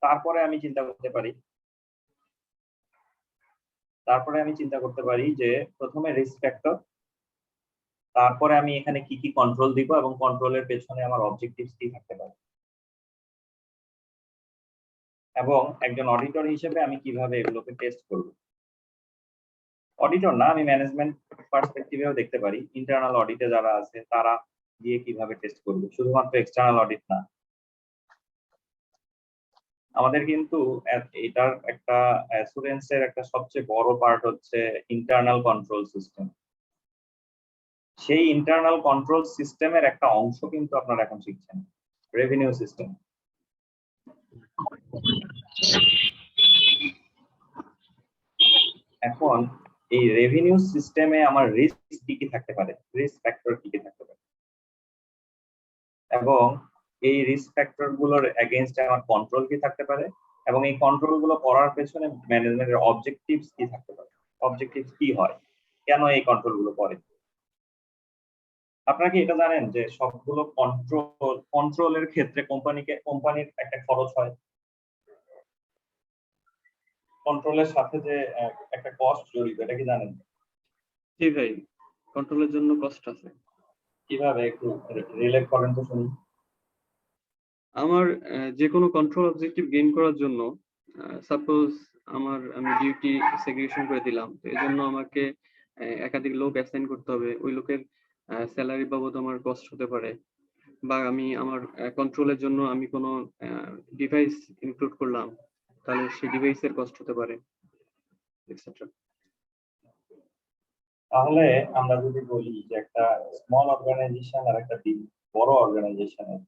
তারপরে আমি চিন্তা করতে পারি যে প্রথমে রিস্ক ফ্যাক্টর, তারপরে আমি এখানে কি কি কন্ট্রোল দিব এবং কন্ট্রোলের পেছনে আমার অবজেক্টিভস কি থাকতে পারে, এবং একজন অডিটর হিসেবে আমি কিভাবে এগুলোকে টেস্ট করব। অডিটর না, আমি ম্যানেজমেন্ট পার্সপেক্টিভেও দেখতে পারি ইন্টারনাল অডিটে যারা আছে তারা দিয়ে কিভাবে টেস্ট করবে, শুধুমাত্র এক্সটার্নাল অডিট না। আমাদের কিন্তু এটার একটা অ্যাসুরেন্সের একটা সবচেয়ে বড় পার্ট হচ্ছে ইন্টারনাল কন্ট্রোল সিস্টেম। সেই ইন্টারনাল কন্ট্রোল সিস্টেমের একটা অংশ কিন্তু আপনারা এখন শিখছেন, রেভিনিউ সিস্টেম। এখন এই রেভিনিউ সিস্টেমে আমার রিস্ক কি কি থাকতে পারে, রিস্ক ফ্যাক্টর কি কি থাকতে পারে, এবং এই রিস্ক ফ্যাক্টর গুলোর এগেইনস্টে আমার কন্ট্রোল কি থাকতে পারে, এবং এই কন্ট্রোল গুলো করার পেছনে ম্যানেজমেন্টের অবজেক্টিভস কি থাকতে পারে, অবজেক্টিভস কি হয়, কেন এই কন্ট্রোল গুলো করে। আপনারা কি এটা জানেন যে সবগুলো কন্ট্রোলের ক্ষেত্রে কোম্পানির একটা খরচ হয়, কন্ট্রোলের সাথে যে একটা কস্ট জড়িত, এটা কি জানেন? জি ভাই, কন্ট্রোলের জন্য কষ্ট আছে। কিভাবে একটু রিলেট করেন তো শুনি। আমার যে কোনো কন্ট্রোল অবজেক্টিভ গেইন করার জন্য সাপোজ আমি ডিউটি সেগ্রিগেশন করে দিলাম, তো এই জন্য আমাকে একাধিক লোক অ্যাসাইন করতে হবে, ওই লোকের স্যালারি বাবদ আমার কস্ট হতে পারে, বা আমি আমার কন্ট্রোলের জন্য আমি কোনো ডিভাইস ইনক্লুড করলাম, তাহলে সেই ডিভাইসের কস্ট হতে পারে, এটসেট্রা। তাহলে আমরা যদি বলি যে একটা স্মল অর্গানাইজেশন আর একটা বড় অর্গানাইজেশনের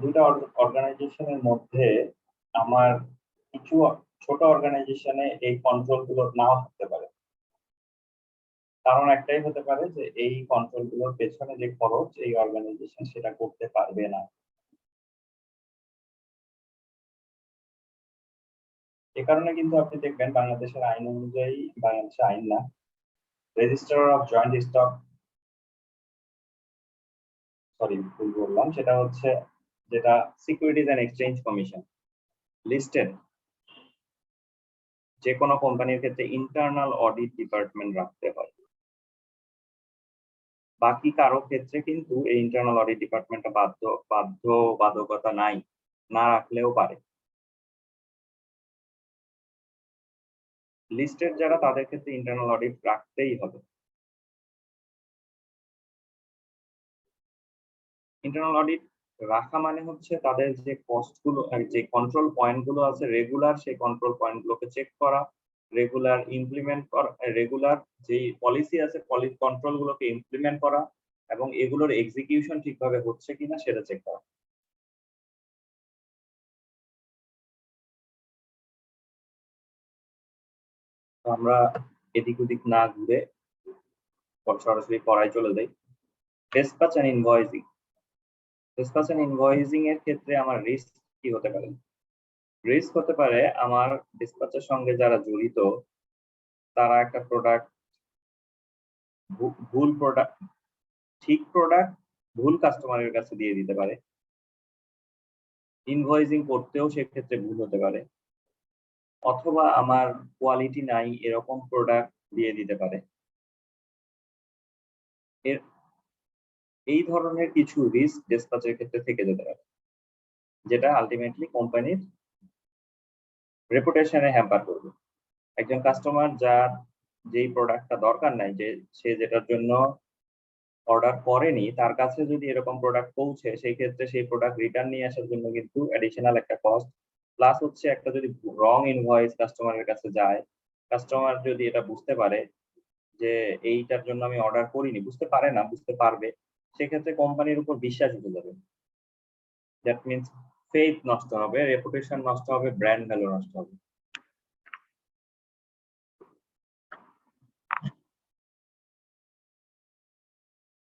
দুইটা অর্গানাইজেশনের মধ্যে আমার কিছু ছোট অর্গানাইজেশনে এই কন্ট্রোল গুলো নাও থাকতে পারে। কারণ একটাই হতে পারে যে এই কন্ট্রোল গুলোর পেছনে যে খরচ এই অর্গানাইজেশন সেটা করতে পারবে না। এ কারণে কিন্তু আপনি দেখবেন বাংলাদেশের আইন অনুযায়ী, বাংলাদেশের আইন না, registrar of joint stock, sorry ভুল বললাম, সেটা হচ্ছে যেটা securities and exchange commission listed যে কোনো কোম্পানির ক্ষেত্রে ইন্টারনাল অডিট ডিপার্টমেন্ট রাখতে হয়। বাকি কারো ক্ষেত্রে কিন্তু এই ইন্টারনাল অডিট ডিপার্টমেন্টটা বাধ্যবাধকতা নাই, না রাখলেও পারে। লিস্টেড যারা তাদের ক্ষেত্রে ইন্টারনাল অডিট রাখতেই হবে। ইন্টারনাল অডিট রাখা মানে হচ্ছে তাদের যে কস্ট গুলো, যে কন্ট্রোল পয়েন্ট গুলো আছে রেগুলার, সেই কন্ট্রোল পয়েন্ট গুলোকে চেক করা, রেগুলার ইমপ্লিমেন্ট করা, রেগুলার যে পলিসি আছে কন্ট্রোল গুলোকে ইমপ্লিমেন্ট করা, এবং এগুলোর এক্সিকিউশন ঠিকভাবে হচ্ছে কিনা সেটা চেক করা। আমরা এদিক ওদিক না ঘুরে সরাসরি পড়ায় চলে যাই। Dispatch and invoicing. Dispatch and invoicing এর ক্ষেত্রে আমার রিস্ক কি হতে পারে? রিস্ক হতে পারে আমার ডিসপ্যাচের সঙ্গে যারা জড়িত তারা একটা প্রোডাক্ট, ভুল প্রোডাক্ট, ঠিক প্রোডাক্ট ভুল কাস্টমারের কাছে দিয়ে দিতে পারে। ইনভয়েসিং করতেও সেক্ষেত্রে ভুল হতে পারে, অথবা আমার কোয়ালিটি নাই এরকম প্রোডাক্ট দিয়ে দিতে পারে। এই ধরনের কিছু রিস্ক ডিসপ্যাচের ক্ষেত্রে থেকে যেতে পারে, যেটা আলটিমেটলি কোম্পানির রেপুটেশনে হ্যাম্পার করবে। একজন কাস্টমার যার যেই প্রোডাক্টটা দরকার নাই, যে সে যেটার জন্য অর্ডার করেনি, তার কাছে যদি এরকম প্রোডাক্ট পৌঁছে, সেই ক্ষেত্রে সেই প্রোডাক্ট রিটার্ন নিয়ে আসার জন্য কিন্তু অ্যাডিশনাল একটা কস্ট, প্লাস হচ্ছে একটা যদি রং ইনভয়েস কাস্টমারের কাছে যায়, কাস্টমার যদি এটা বুঝতে পারে যে এইটার জন্য আমি অর্ডার করিনি, বুঝতে পারে না, বুঝতে পারবে, সেক্ষেত্রে কোম্পানির উপর বিশ্বাস উঠে যাবে। দ্যাট মিনস ফেথ নষ্ট হবে, রেপুটেশন নষ্ট হবে, ব্র্যান্ড ভ্যালু নষ্ট হবে।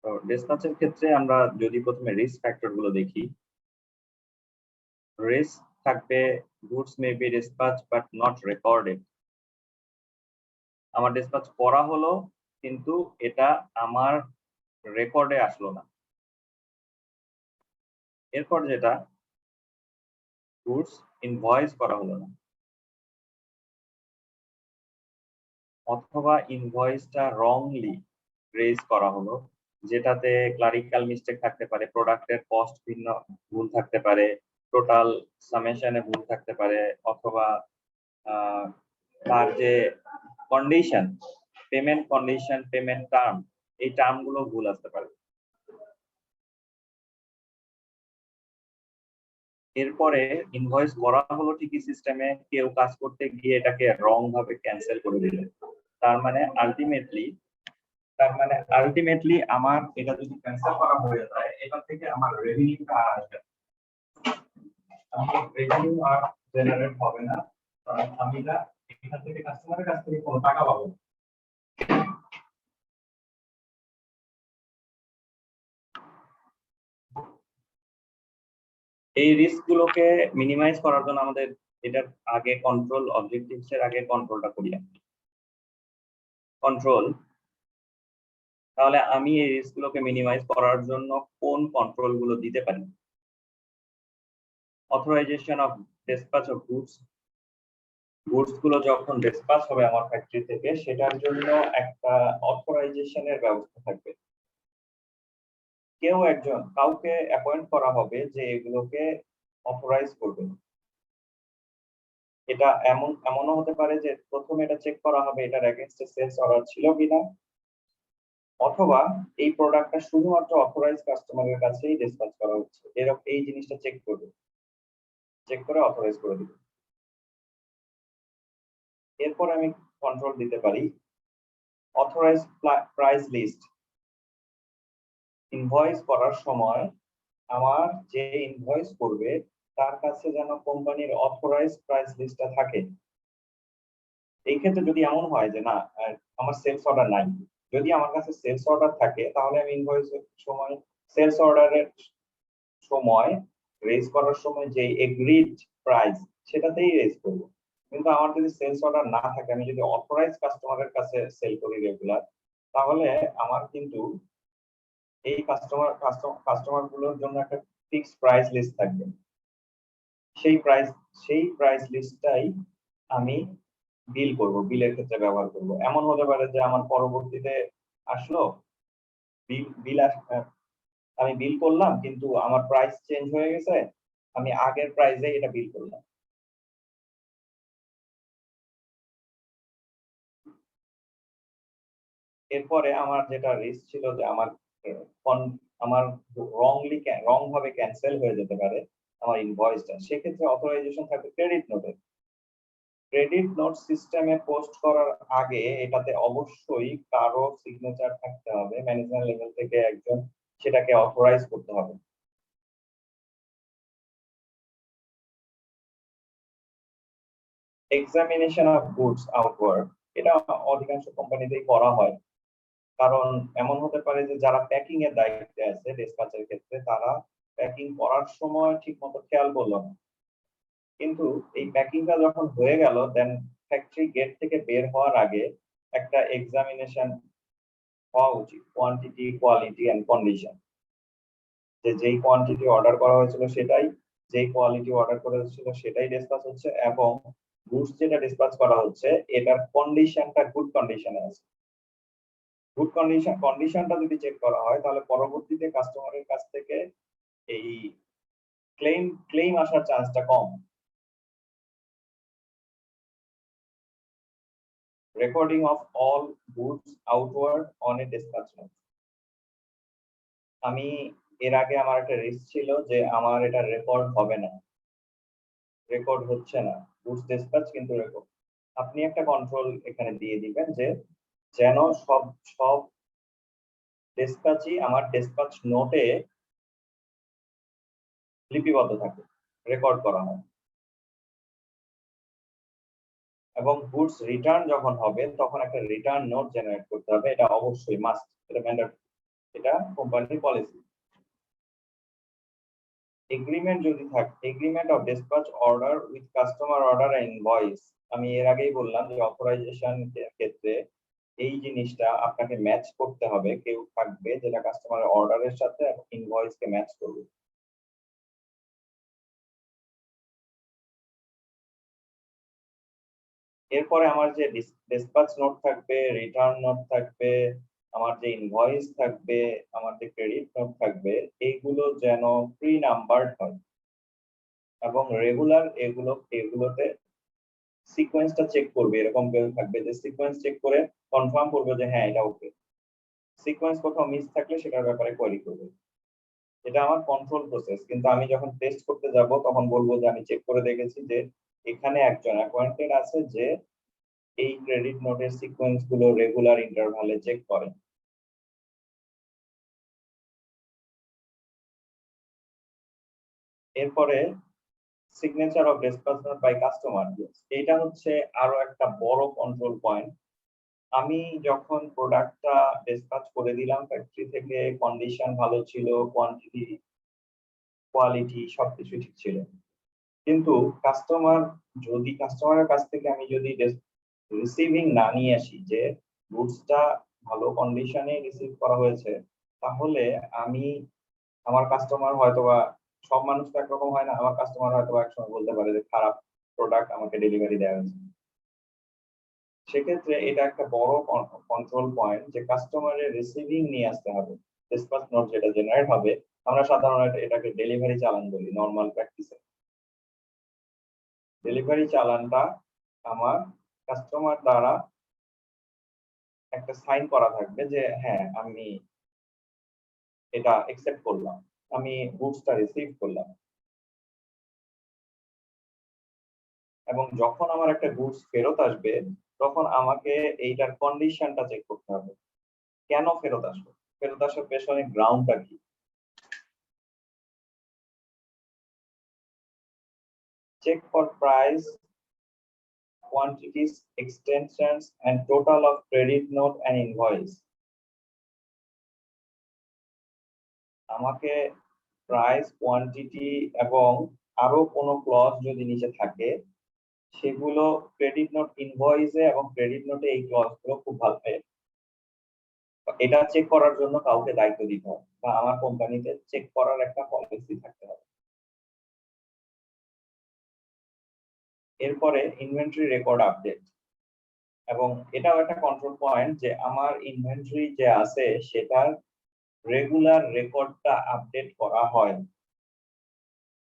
তো ডিসপ্যাচের ক্ষেত্রে আমরা যদি প্রথমে রিস্ক ফ্যাক্টর গুলো দেখি, রিস্ক থাকবে goods may be dispatch but not recorded. আমার ডিসপ্যাচ করা হলো কিন্তু এটা আমার রেকর্ডে আসলো না। এরপর যেটা গুডস ইনভয়েস করা হলো না, অথবা ইনভয়েসটা রংলি রেজ করা হলো, যেটাতে ক্লারিক্যাল মিস্টেক থাকতে পারে, প্রোডাক্টের কস্ট ভিন্ন ভুল থাকতে পারে, টোটাল সামেশনে ভুল থাকতে পারে, অথবা তার যে condition, payment condition, payment term, এই টার্মগুলো ভুল আসতে পারে। এরপরে ইনভয়েস করা হলো ঠিকই সিস্টেমে, কেউ কাজ করতে গিয়ে এটাকে রং ভাবে ক্যান্সেল করে দিল। তার মানে আলটিমেটলি আমার এটা যদি ক্যান্সেল করা হয়ে যায়, এটা থেকে আমার রেভিনিউটা আসবে, আমার রেভিনিউ আর জেনারেট হবে না, কারণ আমি না এখান থেকে কাস্টমারের কাছ থেকে কোনো টাকা পাবো না। এই রিস্ক গুলোকে মিনিমাইজ করার জন্য আমাদের এটার আগে কন্ট্রোল অবজেক্টিভস এর আগে কন্ট্রোলটা করি। কন্ট্রোল, তাহলে আমি এই রিস্ক গুলোকে মিনিমাইজ করার জন্য কোন কন্ট্রোল গুলো দিতে পারি? Authorisation of dispatch of goods গুলো যখন ডিসপ্যাচ হবে আমার ফ্যাক্টরি থেকে, সেটার জন্য একটা অথরাইজেশনের ব্যবস্থা থাকবে। কাউকে অ্যাপয়েন্ট করা হবে যে এগুলোকে অথরাইজ করবে। এটা এমনও হতে পারে যে প্রথমে এটা চেক করা হবে এটার এগেইনস্টে সেলস অর্ডার ছিল কিনা, অথবা এই প্রোডাক্টটা শুধুমাত্র অথরাইজ কাস্টমারের কাছেই ডিসপ্যাচ করা হচ্ছে, এরকম এই জিনিসটা চেক করে অথরাইজ করে দিবে। এরপর আমি কন্ট্রোল দিতে পারি অথরাইজ প্রাইস লিস্ট। ইনভয়েস করার সময় আমার যে ইনভয়েস করবে তার কাছে যেন কোম্পানির অথরাইজ প্রাইস লিস্টটা থাকে। এই ক্ষেত্রে যদি এমন হয় যে না আমার সেলস অর্ডার নাই, যদি আমার কাছে সেলস অর্ডার থাকে তাহলে আমি ইনভয়েসের সময় সেলস অর্ডারের সময় রেজ করার সময় যে এগ্রিড প্রাইস সেটাতেই রেজ করব। কিন্তু আমার যদি সেলস অর্ডার না থাকে, আমি যদি অথরাইজ কাস্টমারের কাছে সেল করি রেগুলার, তাহলে আমার কিন্তু এই কাস্টমার গুলোর জন্য একটা ফিক্সড প্রাইস লিস্ট থাকবে। সেই প্রাইস লিস্টটাই আমি বিলের ক্ষেত্রে ব্যবহার করব। এমন হতে পারে যে আমার পরবর্তীতে আসলো আমি বিল করলাম, কিন্তু আমার প্রাইস চেঞ্জ হয়ে গেছে, আমি আগের প্রাইসে এটা বিল করলাম। এরপরে আমার যেটা রিস্ক ছিল যে আমার রং ভাবে ক্যান্সেল হয়ে যেতে পারে আমার ইনভয়েসটা, সেক্ষেত্রে অথরাইজেশন থাকবে ক্রেডিট নোটে। ক্রেডিট নোট সিস্টেমে পোস্ট করার আগে এটাতে অবশ্যই কারো সিগনেচার থাকতে হবে, ম্যানেজমেন্ট লেভেল থেকে একজন সেটাকে অথরাইজ করতে হবে। এক্সামিনেশন অফ গুডস আউটওয়ার্ড, এটা অধিকাংশ কোম্পানিতেই করা হয়, কারণ এমন হতে পারে যে যারা প্যাকিং এর দায়িত্বে আছে ডিসপ্যাচের ক্ষেত্রে, তারা প্যাকিং করার সময় ঠিকমতো খেয়াল করলো না, কিন্তু এই প্যাকিংটা যখন হয়ে গেল, দেন ফ্যাক্টরি গেট থেকে বের হওয়ার আগে একটা এক্সামিনেশন হওয়া উচিত, কোয়ান্টিটি, কোয়ালিটি এন্ড কন্ডিশন। যেই কোয়ান্টিটি অর্ডার করা হয়েছিল সেটাই, যেই কোয়ালিটি অর্ডার করা হয়েছিল সেটাই ডিসপ্যাচ হচ্ছে, এবং গুডস যেটা ডিসপ্যাচ করা হচ্ছে এটার কন্ডিশনটা গুড কন্ডিশনে আছে। গুড কন্ডিশনটা যদি চেক করা হয়, তাহলে পরবর্তীতে কাস্টমারের কাছ থেকে এই ক্লেম আসার চান্সটা কম। Recording of all goods outward on a dispatch note. আমি এর আগে আমার একটা রিস্ক ছিল যে আমার এটা রেকর্ড হবে না, রেকর্ড হচ্ছে না গুডস ডিসপ্যাচ, কিন্তু রেকর্ড। আপনি একটা কন্ট্রোল এখানে দিয়ে দিবেন যে যেন সব ডিসপ্যাচই আমার ডিসপ্যাচ নোটে লিপিবদ্ধ থাকে, রেকর্ড করা হয়। এবং গুডস রিটার্ন যখন হবে তখন একটা রিটার্ন নোট জেনারেট করতে হবে, এটা অবশ্যই মাস্ট, এটা ম্যান্ডেটরি, এটা কোম্পানির policy. Agreement of dispatch order with customer order and invoice. আমি এর আগেই বললাম যে অথরাইজেশন ক্ষেত্রে এই জিনিসটা আপনাকে ম্যাচ করতে হবে, কেউ থাকবে যেটা কাস্টমারের অর্ডারের সাথে ইনভয়েস কে ম্যাচ করবে। এরপরে আমার যে ডিসপ্যাচ নোট থাকবে, রিটার্ন নোট থাকবে, আমার যে ইনভয়েস থাকবে, আমার যে ক্রেডিট নোট থাকবে, এইগুলো যেন প্রি নাম্বারড হয় এবং রেগুলার এগুলোতে সিকোয়েন্সটা চেক করবে। এরকম কেউ থাকবে যে সিকোয়েন্স চেক করে কনফার্ম করবে যে হ্যাঁ এটা ওকে। সিকোয়েন্স কোথাও মিস থাকলে সেটার ব্যাপারে কোয়েরি করবে। এটা আমার কন্ট্রোল প্রসেস। কিন্তু আমি যখন টেস্ট করতে যাব তখন বলবো যে আমি চেক করে দেখেছি যে এখানে একজন অ্যাপয়েন্টেড আছে যে এই ক্রেডিট নোটের সিকোয়েন্স গুলো রেগুলার ইন্টারভালে চেক করে। এরপরে signature of dispatch note by customer, এটা হচ্ছে আরো একটা বড় কন্ট্রোল পয়েন্ট। আমি যখন প্রোডাক্টটা ডিসপ্যাচ করে দিলাম ফ্যাক্টরি থেকে, কন্ডিশন ভালো ছিল, কোয়ান্টিটি কোয়ালিটি সবকিছু ঠিক ছিল, কিন্তু কাস্টমারের কাছ থেকে আমি যদি রিসিভিং না নিয়ে আসি যে গুডসটা ভালো কন্ডিশনে রিসিভ করা হয়েছে, তাহলে আমি আমার কাস্টমার হয়তোবা, সব মানুষ তো একরকম হয় না, আমার কাস্টমার হয়তো একসময় বলতে পারে যে খারাপ প্রোডাক্ট আমাকে ডেলিভারি দেওয়া হয়েছে। সেক্ষেত্রে এটা একটা বড় কন্ট্রোল পয়েন্ট যে কাস্টমারের রিসিভিং নিয়ে আসতে হবে। ডিসপ্যাচ নোট যেটা জেনারেট হবে, আমরা সাধারণত এটাকে ডেলিভারি চালান বলি নরমাল প্র্যাকটিসে। ডেলিভারি চালানটা আমার কাস্টমার দ্বারা একটা সাইন করা থাকবে যে হ্যাঁ আমি এটা একসেপ্ট করলাম, আমি গুডসটা রিসিভ করলাম। এবং যখন আমার একটা গুডস ফেরত আসবে তখন আমাকে এইটার কন্ডিশনটা চেক করতে হবে। কেন ফেরত আসবে, ফেরত আসার পেছনে গ্রাউন্ডটা কি। Check for price, quantities, extensions and total of credit note and invoice। আমাকে প্রাইস, কোয়ান্টিটি এবং আরো কোনো ক্লজ যদি নিচে থাকে সেগুলো ক্রেডিট নোট, ইনভয়েসে এবং ক্রেডিট নোটে এই ক্লজগুলো খুব ভালো হয়। এটা চেক করার জন্য কাউকে দায়িত্ব দিতে হবে বা আমার কোম্পানিতে চেক করার একটা পলিসি থাকতে হবে। এরপরে ইনভেন্টরি রেকর্ড আপডেট, এবং এটাও একটা কন্ট্রোল পয়েন্ট যে আমার ইনভেন্টরি যে আছে সেটার রেগুলার রেকর্ডটা আপডেট করা হয়।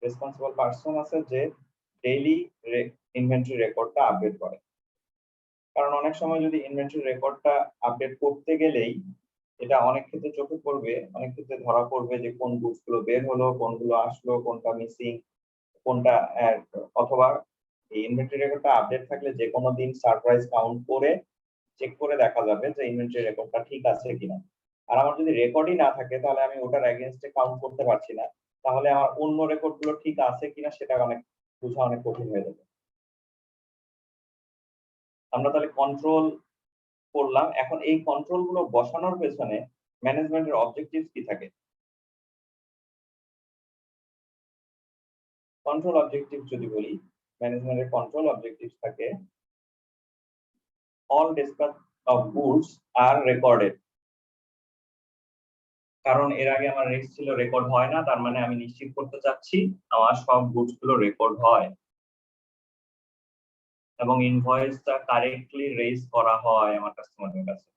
রেসপন্সিবল পারসন আছে যে ডেইলি ইনভেন্টরি রেকর্ডটা আপডেট করে। কারণ অনেক সময় যদি ইনভেন্টরি রেকর্ডটা আপডেট করতে গেলেই এটা অনেক ক্ষেত্রে চোখে পড়বে, অনেক ক্ষেত্রে ধরা পড়বে যে কোন গুডস গুলো বের হলো, কোনগুলো আসলো, কোনটা মিসিং, কোনটা অথবা এই ইনভেন্টরি রেকর্ডটা আপডেট থাকলে যে কোনো দিন সারপ্রাইজ কাউন্ট করে চেক করে দেখা যাবে যে ইনভেন্টরি রেকর্ডটা ঠিক আছে কিনা। আর আমার যদি রেকর্ডই না থাকে তাহলে আমি ওটার এগেইনস্টে কাউন্ট করতে পারছি না, তাহলে আমার অন্য রেকর্ড গুলো ঠিক আছে কিনা সেটা বোঝা অনেক কঠিন হয়ে যাবে। আমরা তাহলে কন্ট্রোল করলাম। এখন এই কন্ট্রোল গুলো বসানোর পেছনে ম্যানেজমেন্টের অবজেক্টিভস কি থাকে? কন্ট্রোল অবজেক্টিভ যদি বলি, ম্যানেজমেন্টের কন্ট্রোল অবজেক্টিভস থাকে all dispatch of goods are recorded। কারণ এর আগে আমার রিস্ক ছিল রেকর্ড হয় না, তার মানে আমি নিশ্চিত করতে চাচ্ছি আমার সব গুডস গুলো রেকর্ড হয় এবং ইনভয়েসটা কারেক্টলি রেজ করা হয় আমার কাস্টমারের কাছে।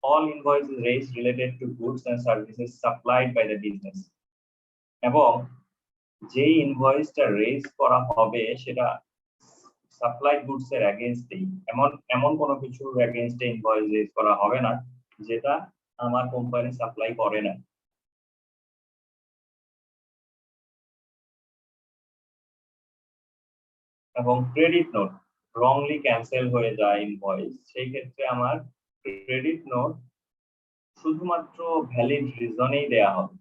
all invoices raised related to goods and services supplied by the business। এবং যে ইনভয়েসটা রেজ করা হবে সেটা সাপ্লাইড গুডস এর এগেইনস্টেই, এমন কোনো কিছুর এগেইনস্টে ইনভয়েস রেজ করা হবে না যেটা আমার কোম্পানি সাপ্লাই করে না। এবং ক্রেডিট নোট রংলি ক্যান্সেল হয়ে যায় ইনভয়েস, সেই ক্ষেত্রে আমার ক্রেডিট নোট শুধুমাত্র ভ্যালিড রিজনেই দেয়া হবে।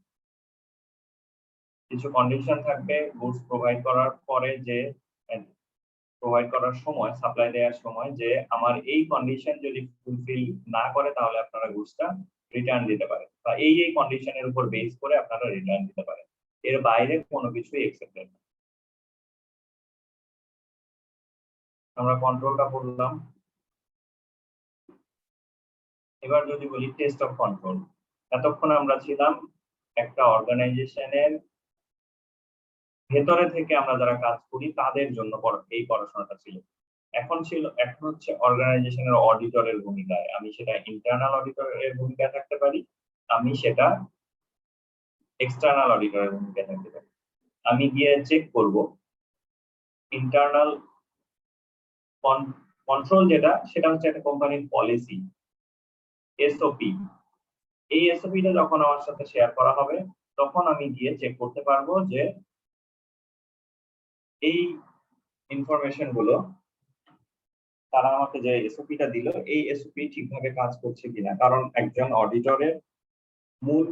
কিছু কন্ডিশন থাকবে গুডস প্রোভাইড করার পরে যে প্রোভাইড করার সময়, সাপ্লাই দেওয়ার সময়, যে আমার এই কন্ডিশন যদি ফুলফিল না করে তাহলে আপনারা গুডসটা রিটার্ন দিতে পারেন, বা এই কন্ডিশনের উপর বেস করে আপনারা রিটার্ন দিতে পারেন। এর বাইরে কোনো কিছুই এক্সেপ্টেড না। আমরা কন্ট্রোলটা পড়লাম। এবার যদি বলি টেস্ট অফ কন্ট্রোল, এতক্ষণ আমরা ছিলাম একটা অর্গানাইজেশনের ভেতরে থেকে আমরা যারা কাজ করি তাদের জন্য এই পড়াশোনাটা ছিল। এখন হচ্ছে অর্গানাইজেশনের অডিটরের ভূমিকায়। আমি সেটা ইন্টারনাল অডিটরের ভূমিকায় থাকতে পারি, আমি সেটা এক্সটার্নাল অডিটরের ভূমিকায় থাকতে পারি। আমি গিয়ে চেক করব ইন্টারনাল কন্ট্রোল যেটা, সেটা হচ্ছে একটা কোম্পানির পলিসি, এসওপি। এই এসওপিটা যখন আমার সাথে শেয়ার করা হবে, তখন আমি গিয়ে চেক করতে পারবো যে এই ইনফরমেশন গুলো, তারা আমাকে যে এসওপিটা দিল, এই এসওপি ঠিকভাবে কাজ করছে কিনা। কারণ একজন অডিটরের মূল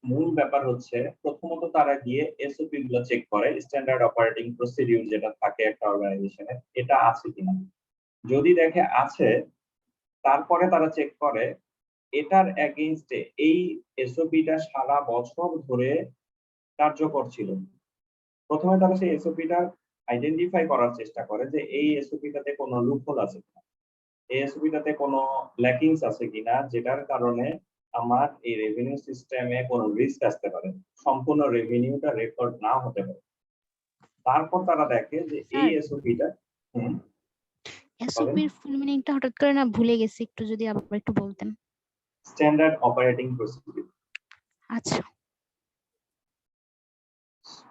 মূল ব্যাপার হচ্ছে প্রথমত তারা গিয়ে এসওপি গুলো চেক করে, স্ট্যান্ডার্ড অপারেটিং প্রসিডিউর যেটা থাকে একটা অর্গানাইজেশনে, এটা আছে কিনা। যদি দেখে আছে, তারপরে তারা চেক করে এটার এগেইনস্টে এই এসওপিটা সারা বছর ধরে কার্যকর ছিল। প্রথমে তারা সেই এসওপিটা আইডেন্টিফাই করার চেষ্টা করে যে এই এসওপিটাতে কোনো লুপহোল আছে কিনা, এই এসওপিটাতে কোনো ল্যাকিংস আছে কিনা, যেটার কারণে আমার এই রেভিনিউ সিস্টেমে কোনো রিস্ক আসতে পারে, সম্পূর্ণ রেভিনিউটা রেকর্ড না হতে পারে। তারপর তারা দেখে যে এই এসওপিটা এসওপির ফুল মিনিংটা হঠাৎ করে না ভুলে গেছি, একটু যদি আবার একটু বলতেন। Standard operating procedure. আচ্ছা,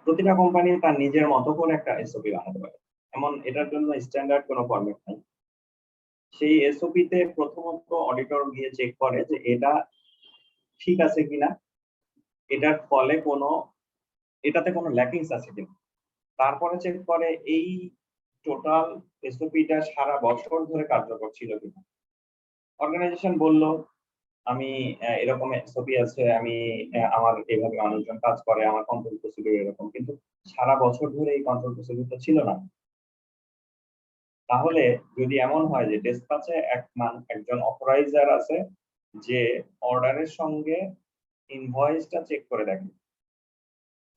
প্রতিটা কোম্পানি তার নিজের মতো করে একটা এসওপি বানাতে পারে, এমন এটার জন্য স্ট্যান্ডার্ড কোনো ফরম্যাট নেই। সেই এসওপি তে প্রথমত অডিটর গিয়ে চেক করে যে এটা ঠিক আছে কিনা, এটার ফলে এটাতে কোনো ল্যাকিংস আছে কিনা। তারপরে চেক করে এই টোটাল এসওপিটা সারা বছর ধরে কার্যকর ছিল কিনা। অর্গানাইজেশন বলল আমি এরকম এসওপি আছে, আমি আমার এইভাবে মানুষজন কাজ করে, আমার কন্ট্রোল প্রসিডিউর এরকম, কিন্তু সারা বছর ধরে এই কন্ট্রোল প্রসিডিউরটা ছিল না। তাহলে যদি এমন হয় যে ডেসপ্যাচে একজন অথরাইজার আছে যে অর্ডারের সঙ্গে ইনভয়েসটা চেক করে দেখে,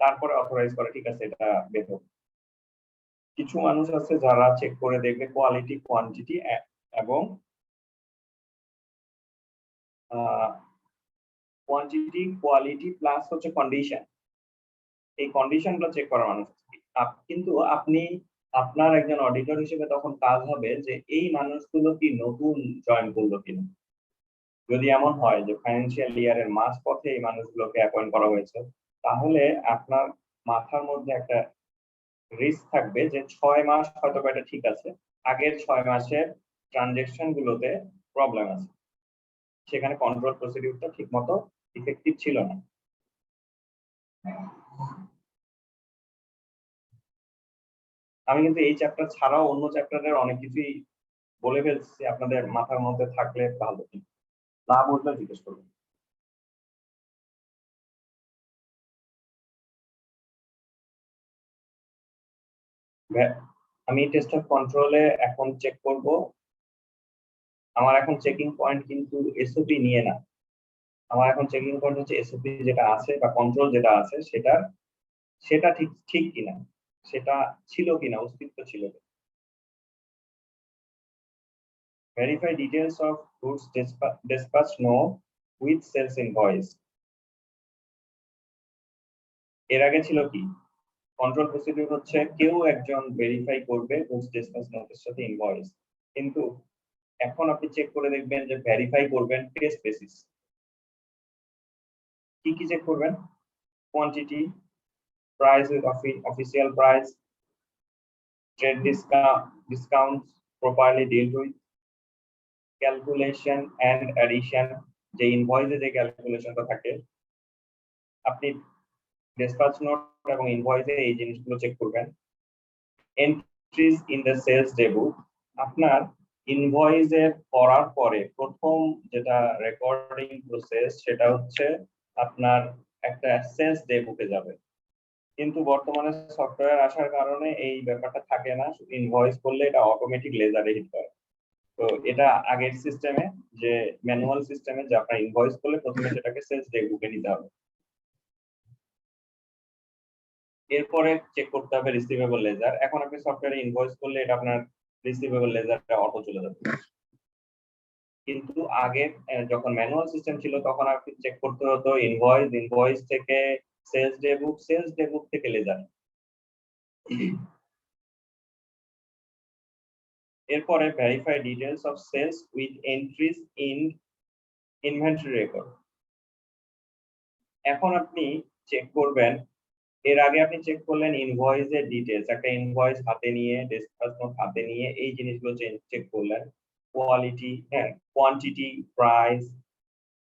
তারপরে অথরাইজ করে, ঠিক আছে এটা বেতন। কিছু মানুষ আছে যারা চেক করে দেখবে কোয়ালিটি, কোয়ান্টিটি এবং কোয়ান্টিটি, কোয়ালিটি প্লাস হচ্ছে কন্ডিশন, এই কন্ডিশন গুলো চেক করার মানুষ আছে। কিন্তু আপনার একজন অডিটর হিসেবে তখন কাজ হবে যে এই মানুষগুলো কি নতুন জয়েন করলো কিনা। যদি এমন হয় যে ফাইন্যান্সিয়াল ইয়ারের মাঝপথে এই মানুষগুলোকে অ্যাপয়েন্ট করা হয়েছে, তাহলে আপনার মাথার মধ্যে একটা রিস্ক থাকবে যে 6 মাস হয়তো এটা ঠিক আছে, আগের 6 মাসের ট্রানজেকশন গুলোতে প্রবলেম আছে, সেখানে কন্ট্রোল প্রসিডিউরটা ঠিকমতো ইফেক্টিভ ছিল না। আমি কিন্তু এই চ্যাপ্টার ছাড়াও অন্য চ্যাপ্টারের অনেক কিছুই বলে ফেলছি, আপনাদের মাথার মধ্যে থাকলে ভালো, না বুঝলে জিজ্ঞেস করবেন। আমি টেস্ট অফ কন্ট্রোলে এখন চেক করব। আমার এখন চেকিং পয়েন্ট কিন্তু এসওপি নিয়ে না, আমার এখন চেকিং পয়েন্ট হচ্ছে এসওপি যেটা আছে বা কন্ট্রোল যেটা আছে সেটা ঠিক ঠিক কিনা, সেটা ছিল কিনা, অস্তিত্ব ছিল কিনা। Verify details of goods dispatched no with sales invoice. এর আগে ছিল কি, কন্ট্রোল প্রসিডিউর হচ্ছে কেউ একজন ভেরিফাই করবে গুডস ডিসপ্যাচ নোটের সাথে ইনভয়েস, কিন্তু এখন আপনি চেক করে দেখবেন যে ভেরিফাই করবেন টেস্ট বেসিস। কি কি চেক করবেন? Quantity, price with official price, trade discounts properly dealt with, calculation and addition, যে ইনভয়েসে যে ক্যালকুলেশনটা থাকে, আপনি ডিসপ্যাচ নোট এবং ইনভয়েসে এই জিনিসগুলো চেক করবেন। Entries in the sales day book, আপনার ইনভয়েসে করার পরে প্রথম যেটা রেকর্ডিং প্রসেস সেটা হচ্ছে আপনার একটা সেলস ডে বুকে যাবে, কিন্তু বর্তমানে সফটওয়্যার আসার কারণে এই ব্যাপারটা থাকে না, ইনভয়েস করলে এটা অটোমেটিক লেজারে হিট করে। তো এটা আগের সিস্টেমে, যে ম্যানুয়াল সিস্টেমে, যে আপনার ইনভয়েস করলে প্রথমে সেটাকে সেলস ডে বুকে নিতে হবে, এরপরে চেক করতে হবে রিসিভেবল লেজার। এখন আপনি সফটওয়্যারে ইনভয়েস করলে এটা আপনার রিসিভেবল লেজারটা অটো চলে যাবে। কিন্তু আগে যখন ম্যানুয়াল সিস্টেম ছিল তখন আপনি চেক করতে হতো ইনভয়েস থেকে sales day book, sales day book থেকে লেজার। এরপরে verify details of sales with entries in inventory record. এখন আপনি চেক করবেন, এর আগে আপনি চেক করলেন ইনভয়েসের ডিটেলস, একটা ইনভয়েস হাতে নিয়ে, ডিসপাস নোট হাতে নিয়ে এই জিনিসগুলো চেক করলেন, কোয়ালিটি, হ্যাঁ, কোয়ান্টিটি, প্রাইস,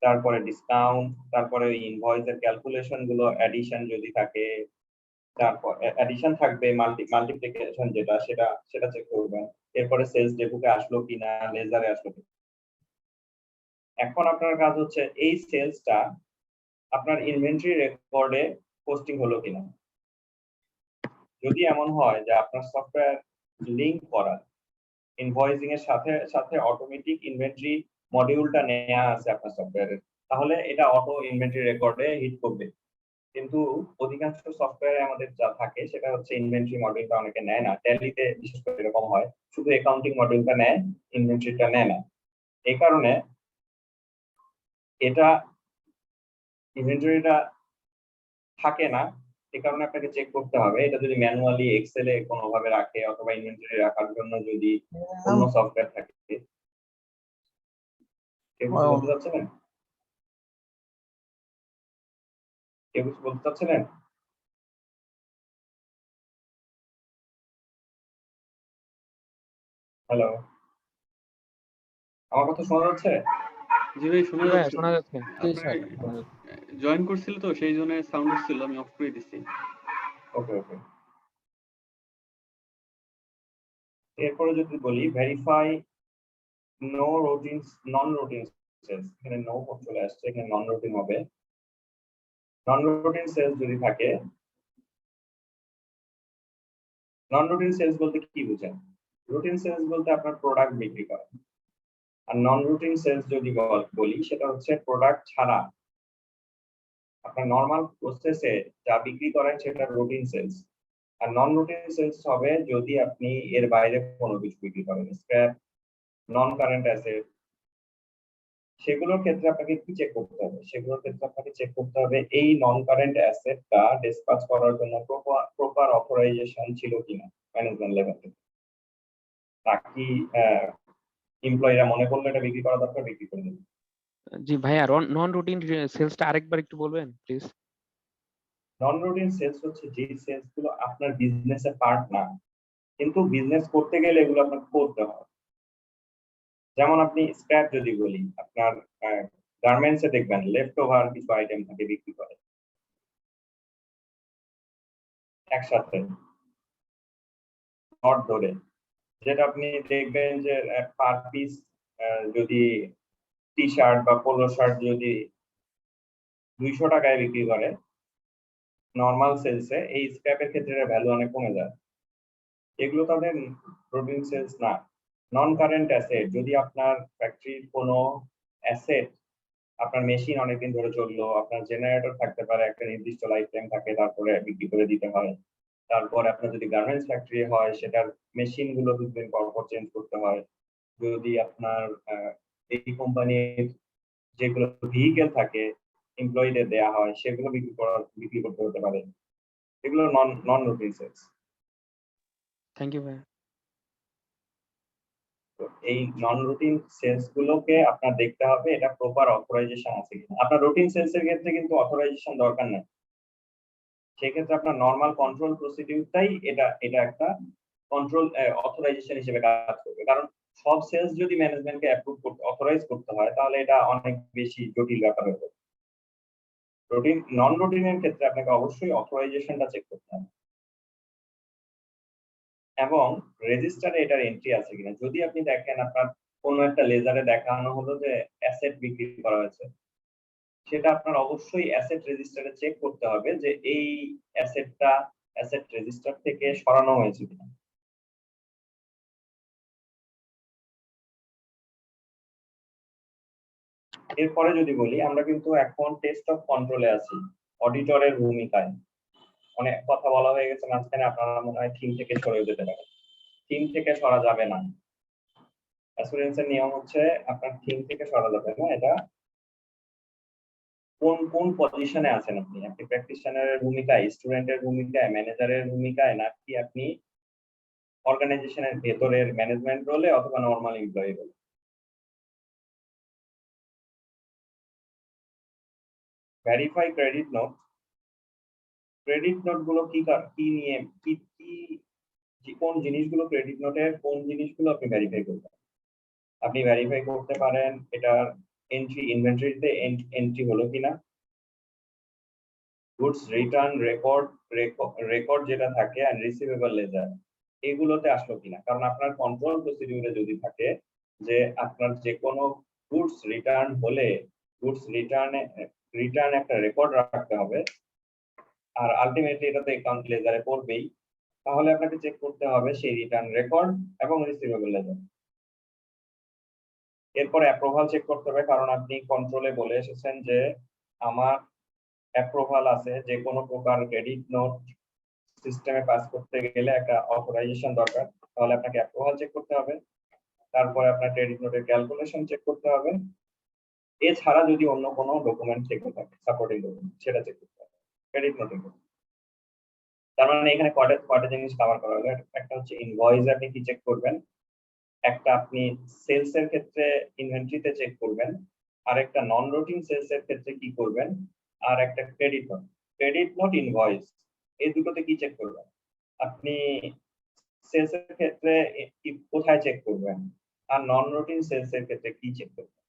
তারপরে ডিসকাউন্ট, তারপরে ওই ইনভয়েসের ক্যালকুলেশন গুলো, অ্যাডিশন যদি থাকে, তারপর অ্যাডিশন থাকবে, মাল্টিপ্লিকেশন যেটা সেটা চেক করবেন। এরপরে সেলস ডেবুকে আসলো কিনা, লেজারে আসলো কিনা। এখন আপনার কাজ হচ্ছে এই সেলসটা আপনার ইনভেন্টরি রেকর্ডে পোস্টিং হলো কিনা। যদি এমন হয় যে আপনার সফটওয়্যার লিংক করা ইনভয়েসিং এর সাথে সাথে অটোমেটিক ইনভেন্টরি মডিউলটা নেওয়া আছে আপনার সফটওয়্যারে, তাহলে এটা অটো ইনভেন্টরি রেকর্ডে হিট করবে। কিন্তু অধিকাংশ সফটওয়্যারে আমাদের যা থাকে সেটা হচ্ছে ইনভেন্টরি মডিউলটা অনেকে নেয় না। ট্যালিতে বিশেষ করে এরকম হয়, শুধু অ্যাকাউন্টিং মডিউলটা নেয়, ইনভেন্টরিটা নেয় না। এই কারণে এটা ইনভেন্টরিটা থাকে না, এই কারণে আপনাকে চেক করতে হবে। এটা যদি ম্যানুয়ালি এক্সেলে কোনোভাবে রাখে অথবা ইনভেন্টরি রাখার জন্য যদি অন্য সফটওয়্যার থাকে। কেউ কিছু বলতে চাচ্ছিলেন? কেউ কিছু বলতে চাচ্ছিলেন? হ্যালো, আমার কথা শোনা যাচ্ছে? জি ভাই শোনা হ্যাঁ যাচ্ছে। শোনা যাচ্ছে। জি স্যার। জয়েন করছিল তো সেই জন্য সাউন্ড হচ্ছিল, আমি অফ করে দিছি। ওকে ওকে। এরপরে যদি বলি ভেরিফাই নন রুটিন সেলস, এখানে নো চলে আসছে, এখানে নন রুটিন হবে। নন রুটিন সেলস যদি থাকে, নন রুটিন সেলস বলতে কি বুঝেন? রুটিন সেলস বলতে আপনার প্রোডাক্ট বিক্রি করা, আর নন রুটিন সেলস যদি বলি সেটা হচ্ছে প্রোডাক্ট ছাড়া আপনার নরমাল প্রসেসে যা বিক্রি করেন সেটা রুটিন সেলস। আর নন রুটিন সেলস হবে যদি আপনি এর বাইরে কোনো কিছু বিক্রি করেন, স্ক্র্যাপ, নন কারেন্ট অ্যাসেট, সেগুলোর ক্ষেত্রে আপনাকে কি চেক করতে হবে? সেগুলোর ক্ষেত্রে আপনাকে চেক করতে হবে এই নন কারেন্ট অ্যাসেটটা ডিসপাস করার জন্য প্রপার অথরাইজেশন ছিল কিনা ম্যানেজমেন্ট লেভেল থেকে, নাকি এমপ্লয়িরা মনে করলে এটা বিক্রি করা দরকার বিক্রি করে দেবে। জি ভাইয়া, নন রুটিন সেলসটা আরেকবার একটু বলবেন প্লিজ। নন রুটিন সেলস হচ্ছে যে সেলস গুলো আপনার বিজনেসের পার্ট না, কিন্তু বিজনেস করতে গেলে এগুলো আপনাকে করতে হয়। যেমন আপনি স্ক্র্যাপ যদি বলি, আপনার গার্মেন্টসে দেখবেন লেফট ওভার কিছু আইটেম থাকে বিক্রি করে একসাথে নট ধরে, যেটা আপনি দেখবেন যে পার পিস যদি টি শার্ট বা পোলো শার্ট যদি 200 টাকায় বিক্রি করে নর্মাল সেলসে, এই স্ক্র্যাপের ক্ষেত্রে ভ্যালু অনেক কমে যায়। এগুলো তাদের রুটিন সেলস না। নন কারেন্ট অ্যাসেট, যদি আপনার ফ্যাক্টরির কোনো অ্যাসেট, আপনার মেশিন অনেকদিন ধরে চললো, আপনার জেনারেটর থাকতে পারে, একটা নির্দিষ্ট লাইফ টাইম থাকে, তারপরে বিক্রি করে দিতে হয়। তারপর আপনার যদি গার্মেন্টস ফ্যাক্টরি হয় সেটার মেশিন গুলো কিছুদিন পর পর চেঞ্জ করতে হয়। যদি আপনার এই কোম্পানির যেগুলো ভেহিকেল থাকে এমপ্লয়ীদের দেয়া হয় সেগুলো বিক্রি করতে হতে পারে, এগুলো নন রুটিন সেলস। থ্যাংক ইউ ভাইয়া। তো এই নন রুটিন সেলস গুলোকে আপনার দেখতে হবে এটা প্রপার অথরাইজেশন আছে কিনা। আপনার রুটিন সেলস এর ক্ষেত্রে কিন্তু অথরাইজেশন দরকার নেই, সেক্ষেত্রে আপনার নর্মাল কন্ট্রোল প্রসিডিউরটাই এটা একটা কন্ট্রোল অথরাইজেশন হিসেবে কাজ করবে। কারণ সব সেলস যদি ম্যানেজমেন্টকে অ্যাপ্রুভ করতে, অথরাইজ করতে হয়, তাহলে এটা অনেক বেশি জটিল ব্যাপার হবে। রুটিন নন রুটিনের ক্ষেত্রে আপনাকে অবশ্যই অথরাইজেশনটা চেক করতে হবে এবং রেজিস্টারে এটার এন্ট্রি আছে কিনা। যদি আপনি দেখেন আপনার কোনো একটা লেজারে দেখানো হলো যে অ্যাসেট বিক্রি করা হয়েছে, সেটা আপনার অবশ্যই অ্যাসেট রেজিস্টারে চেক করতে হবে যে এই অ্যাসেটটা অ্যাসেট রেজিস্টার থেকে সরানো হয়েছে কিনা। এরপরে যদি বলি, আমরা কিন্তু এখন টেস্ট অফ কন্ট্রোলে আছি, অডিটরের ভূমিকায়। অনেক কথা বলা হয়ে গেছে মাঝখানে, আপনারা মনে হয় থিম থেকে সরে যেতে পারে। থিম থেকে সরা যাবে না, অ্যাসুরেন্সের নিয়ম হচ্ছে আপনার থিম থেকে সরা যাবে না। এটা কোন কোন পজিশনে আছেন আপনি? আপনি প্র্যাকটিশনারের ভূমিকায়, স্টুডেন্টের ভূমিকায়, ম্যানেজারের ভূমিকায়, নাকি আপনি অর্গানাইজেশনের ভেতরের ম্যানেজমেন্ট রোলে অথবা নরমাল এমপ্লয়ি রোলে? Verify credit note. Credit note গুলো কি নিয়ে কি কোন জিনিসগুলো ক্রেডিট নোটের কোন জিনিসগুলো আপনি ভেরিফাই করবেন? আপনি ভেরিফাই করতে পারেন এটার এন্ট্রি, ইনভেন্টরিতে এন্ট্রি হলো কিনা, গুডস রিটার্ন রেকর্ড যেটা থাকে এন্ড রিসিভেবল লেজার এগুলোতে আসলো কিনা। কারণ আপনার কন্ট্রোল প্রসিডিউরে যদি থাকে যে আপনার যে কোনো গুডস রিটার্ন হলে গুডস রিটার্ন একটা রেকর্ড রাখতে হবে, আর আলটিমেটলি এটা তো অ্যাকাউন্ট লেজারে পড়বেই, তাহলে আপনাকে চেক করতে হবে সেই রিটার্ন রেকর্ড এবং রিসিভেবল লেজার। এরপরে অ্যাপ্রুভাল চেক করতে হবে, কারণ আপনি কন্ট্রোলে বলে এসেছেন যে আমার অ্যাপ্রুভাল আছে, যে কোনো প্রকার ক্রেডিট নোট সিস্টেমে পাস করতে গেলে একটা অথরাইজেশন দরকার, তাহলে আপনাকে অ্যাপ্রুভাল চেক করতে হবে। তারপরে আপনার ক্রেডিট নোটের ক্যালকুলেশন চেক করতে হবে। এছাড়া যদি অন্য কোনো ডকুমেন্ট থেকে থাকে, সাপোর্টিং ডকুমেন্ট, সেটা চেক করতে হবে ক্রেডিট নোটের। তার মানে এখানে কয়টা জিনিস কভার করা হলো। একটা হচ্ছে ইনভয়েস, আপনি কি চেক করবেন। একটা আপনি সেলস এর ক্ষেত্রে ইনভেন্টরিতে চেক করবেন। আর একটা নন রুটিন সেলস এর ক্ষেত্রে কি করবেন। আর একটা ক্রেডিট নোট ইনভয়েস, এই দুটোতে কি চেক করবেন আপনি। সেলস এর ক্ষেত্রে কোথায় চেক করবেন, আর নন রুটিন সেলস এর ক্ষেত্রে কি চেক করবেন।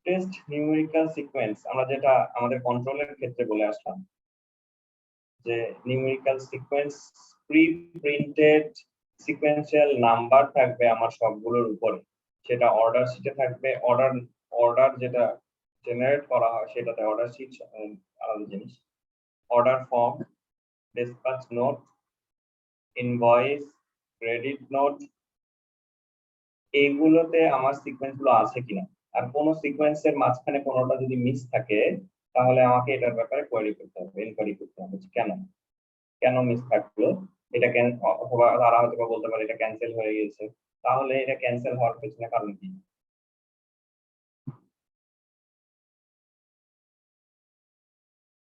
টেস্ট নিউমেরিক্যাল সিকোয়েন্স, আমরা যেটা আমাদের কন্ট্রোলের ক্ষেত্রে বলে আসলাম যে numerical sequence pre printed sequential number থাকবে আমার সবগুলোর উপরে, সেটা অর্ডার শিটে থাকবে। অর্ডার যেটা জেনারেট করা হয় সেটাতে অর্ডার শিট আলাদা জিনিস, order form, dispatch note, invoice, credit note, এইগুলোতে আমার সিকোয়েন্স গুলো আছে কিনা। আর কোন সিকোয়েন্সের মাঝখানে কোনোটা যদি মিস থাকে তাহলে আমাকে এটার ব্যাপারে কোয়েরি করতে হবে, ইনকোয়ারি করতে হবে কেন মিস থাকলো, এটা কেন, অথবা তারা হয়তো বলতে পারে এটা ক্যান্সেল হয়ে গেছে, তাহলে এটা ক্যান্সেল হওয়ার পেছনে কারণ কি।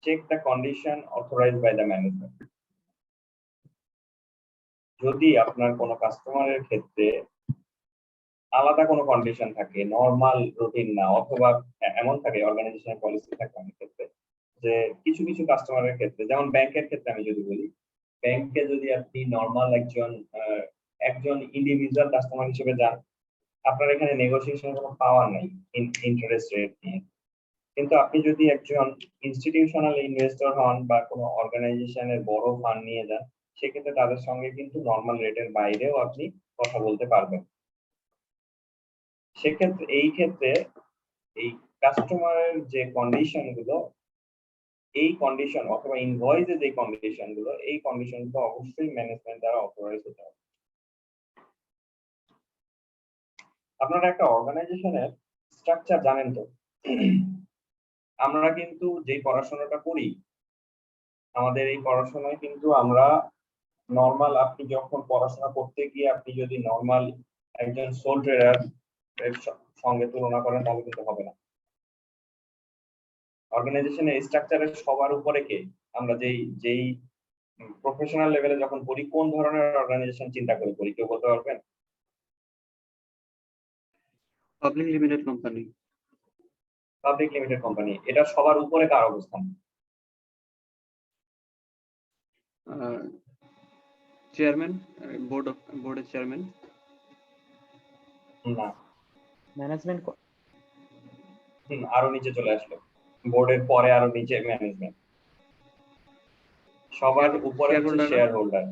Check the condition authorised by the management. যদি আপনার কোনো কাস্টমারের ক্ষেত্রে আলাদা কোনো কন্ডিশন থাকে, নরমাল রুটিন না, অথবা এমন থাকে অর্গানাইজেশনের পলিসি থাকে অনেক ক্ষেত্রে যে কিছু কিছু কাস্টমারের ক্ষেত্রে, যেমন ব্যাংকের ক্ষেত্রে আমি যদি বলি, ব্যাংকে যদি আপনি নরমাল একজন ইন্ডিভিজুয়াল কাস্টমার হিসেবে যান, আপনার এখানে নেগোসিয়েশন কোনো পাওয়ার নাই ইন্টারেস্ট রেট নিয়ে। কিন্তু আপনি যদি একজন ইনস্টিটিউশনাল ইনভেস্টর হন বা কোনো অর্গানাইজেশনের বড় ফান্ড নিয়ে যান, সেক্ষেত্রে তাদের সঙ্গে কিন্তু নরমাল রেটের বাইরেও আপনি কথা বলতে পারবেন। সেক্ষেত্রে এই কাস্টমারের যে কন্ডিশন গুলো, এই কন্ডিশন অথবা ইনভয়েসে যে কন্ডিশন গুলো, এই কন্ডিশন গুলো অবশ্যই ম্যানেজমেন্ট দ্বারা অথরাইজ হতে হবে। আপনারা একটা অর্গানাইজেশনের স্ট্রাকচার জানেন তো। আমরা কিন্তু যে পড়াশোনাটা করি, আমাদের এই পড়াশোনায় কিন্তু আমরা নরমাল, আপনি যখন পড়াশোনা করতে গিয়ে আপনি যদি নরমাল একজন সোল ট্রেডার এর সঙ্গে তুলনা করেন তাহলে কিন্তু হবে না। অর্গানাইজেশনের স্ট্রাকচারের সবার উপরে কে, আমরা যেই প্রফেশনাল লেভেলে যখন পড়ি, কোন ধরনের অর্গানাইজেশন চিন্তা করে পড়ি, কেউ বলতে পারবেন? Public limited company. Public limited company, এটা সবার উপরে কার অবস্থান? চেয়ারম্যান, বোর্ডের চেয়ারম্যান। না, ম্যানেজমেন্ট। আরো নিচে চলে আসলো, বোর্ডের পরে আরো নিচে ম্যানেজমেন্ট। সবার উপরে হচ্ছে শেয়ার হোল্ডার,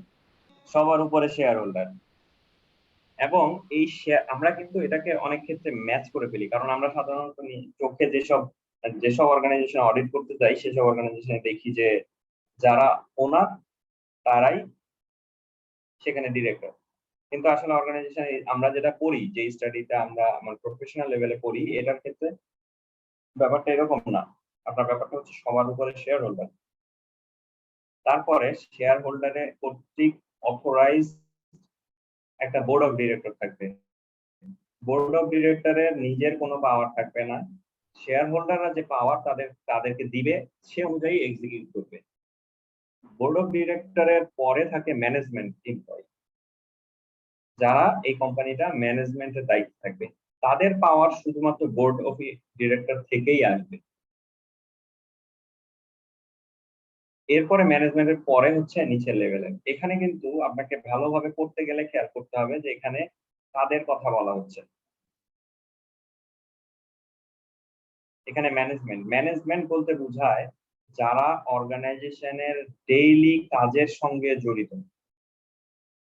সবার উপরে শেয়ার হোল্ডার। এবং এই শেয়ার আমরা কিন্তু এটাকে অনেক ক্ষেত্রে ম্যাচ করে ফেলি, কারণ আমরা সাধারণত চোখে যেসব অর্গানাইজেশন অডিট করতে যাই, সেসব অর্গানাইজেশনে দেখি যে যারা ওনার তারাই সেখানে ডিরেক্টর। কিন্তু আসলে অর্গানাইজেশনে আমরা যেটা করি, যে স্টাডিটা আমরা আমার প্রফেশনাল লেভেলে করি, এটার ক্ষেত্রে ব্যাপারটা এরকম না। আপনার ব্যাপারটা হচ্ছে সবার উপরে শেয়ার হোল্ডার, তারপরে শেয়ার হোল্ডারের কর্তৃক অথরাইজ একটা বোর্ড অফ ডিরেক্টর থাকবে। বোর্ড অফ ডিরেক্টরের নিজের কোনো পাওয়ার থাকবে না, শেয়ার হোল্ডাররা যে পাওয়ার তাদেরকে দিবে সে অনুযায়ী এক্সিকিউট করবে। বোর্ড অফ ডিরেক্টরের পরে থাকে ম্যানেজমেন্ট এমপ্লয়ি, যারা এই কোম্পানিটা ম্যানেজমেন্টের দায়িত্বে থাকবে, তাদের পাওয়ার শুধুমাত্র বোর্ড অফ ডিরেক্টর থেকেই আসবে। এরপরে ম্যানেজমেন্টের পরে হচ্ছে নিচের লেভেলের। এখানে কিন্তু আপনাকে ভালোভাবে পড়তে গেলে খেয়াল করতে হবে যে এখানে কাদের কথা বলা হচ্ছে। এখানে ম্যানেজমেন্ট বলতে বোঝায় যারা অর্গানাইজেশনের ডেইলি কাজের সঙ্গে জড়িত,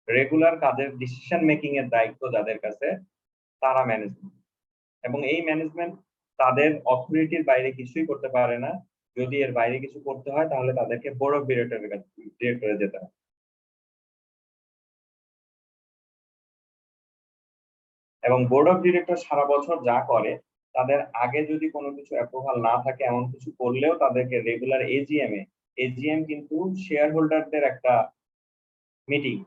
রেগুলার কাজের ডিসিশন মেকিং এর দায়িত্ব যাদের কাছে, তারা ম্যানেজমেন্ট। এবং এই ম্যানেজমেন্ট তাদের অথরিটির বাইরে কিছুই করতে পারে না। যদি এর বাইরে কিছু করতে হয় তাহলে তাদেরকে বোর্ড অফ ডিরেক্টরে যেতে হয়। এবং বোর্ড অফ ডিরেক্টর সারা বছর যা করে, তাদের আগে যদি কোনো কিছু অ্যাপ্রুভাল না থাকে এমন কিছু করলেও তাদেরকে রেগুলার এজিএম কিন্তু শেয়ার হোল্ডারদের একটা মিটিং।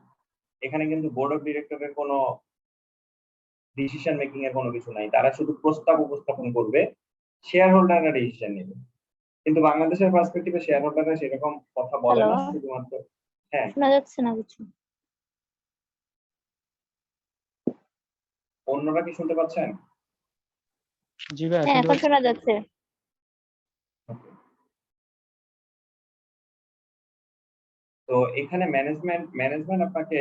এখানে কিন্তু বোর্ড অফ ডিরেক্টরের কোনো ডিসিশন মেকিং এর কোনো কিছু নাই, তারা শুধু প্রস্তাব উপস্থাপন করবে, শেয়ার হোল্ডাররা ডিসিশন নেবে। কিন্তু বাংলাদেশের পার্সপেক্টিভে শেয়ার হোল্ডাররা সেরকম কথা বলে না, শুধুমাত্র হ্যাঁ শোনা যাচ্ছে না কিছু। অন্যরা কি শুনতে পাচ্ছেন? জি ভাইয়া হ্যাঁ, শুনতে এখন পাচ্ছি। শোনা যাচ্ছে। তো এখানে ম্যানেজমেন্ট আপনাকে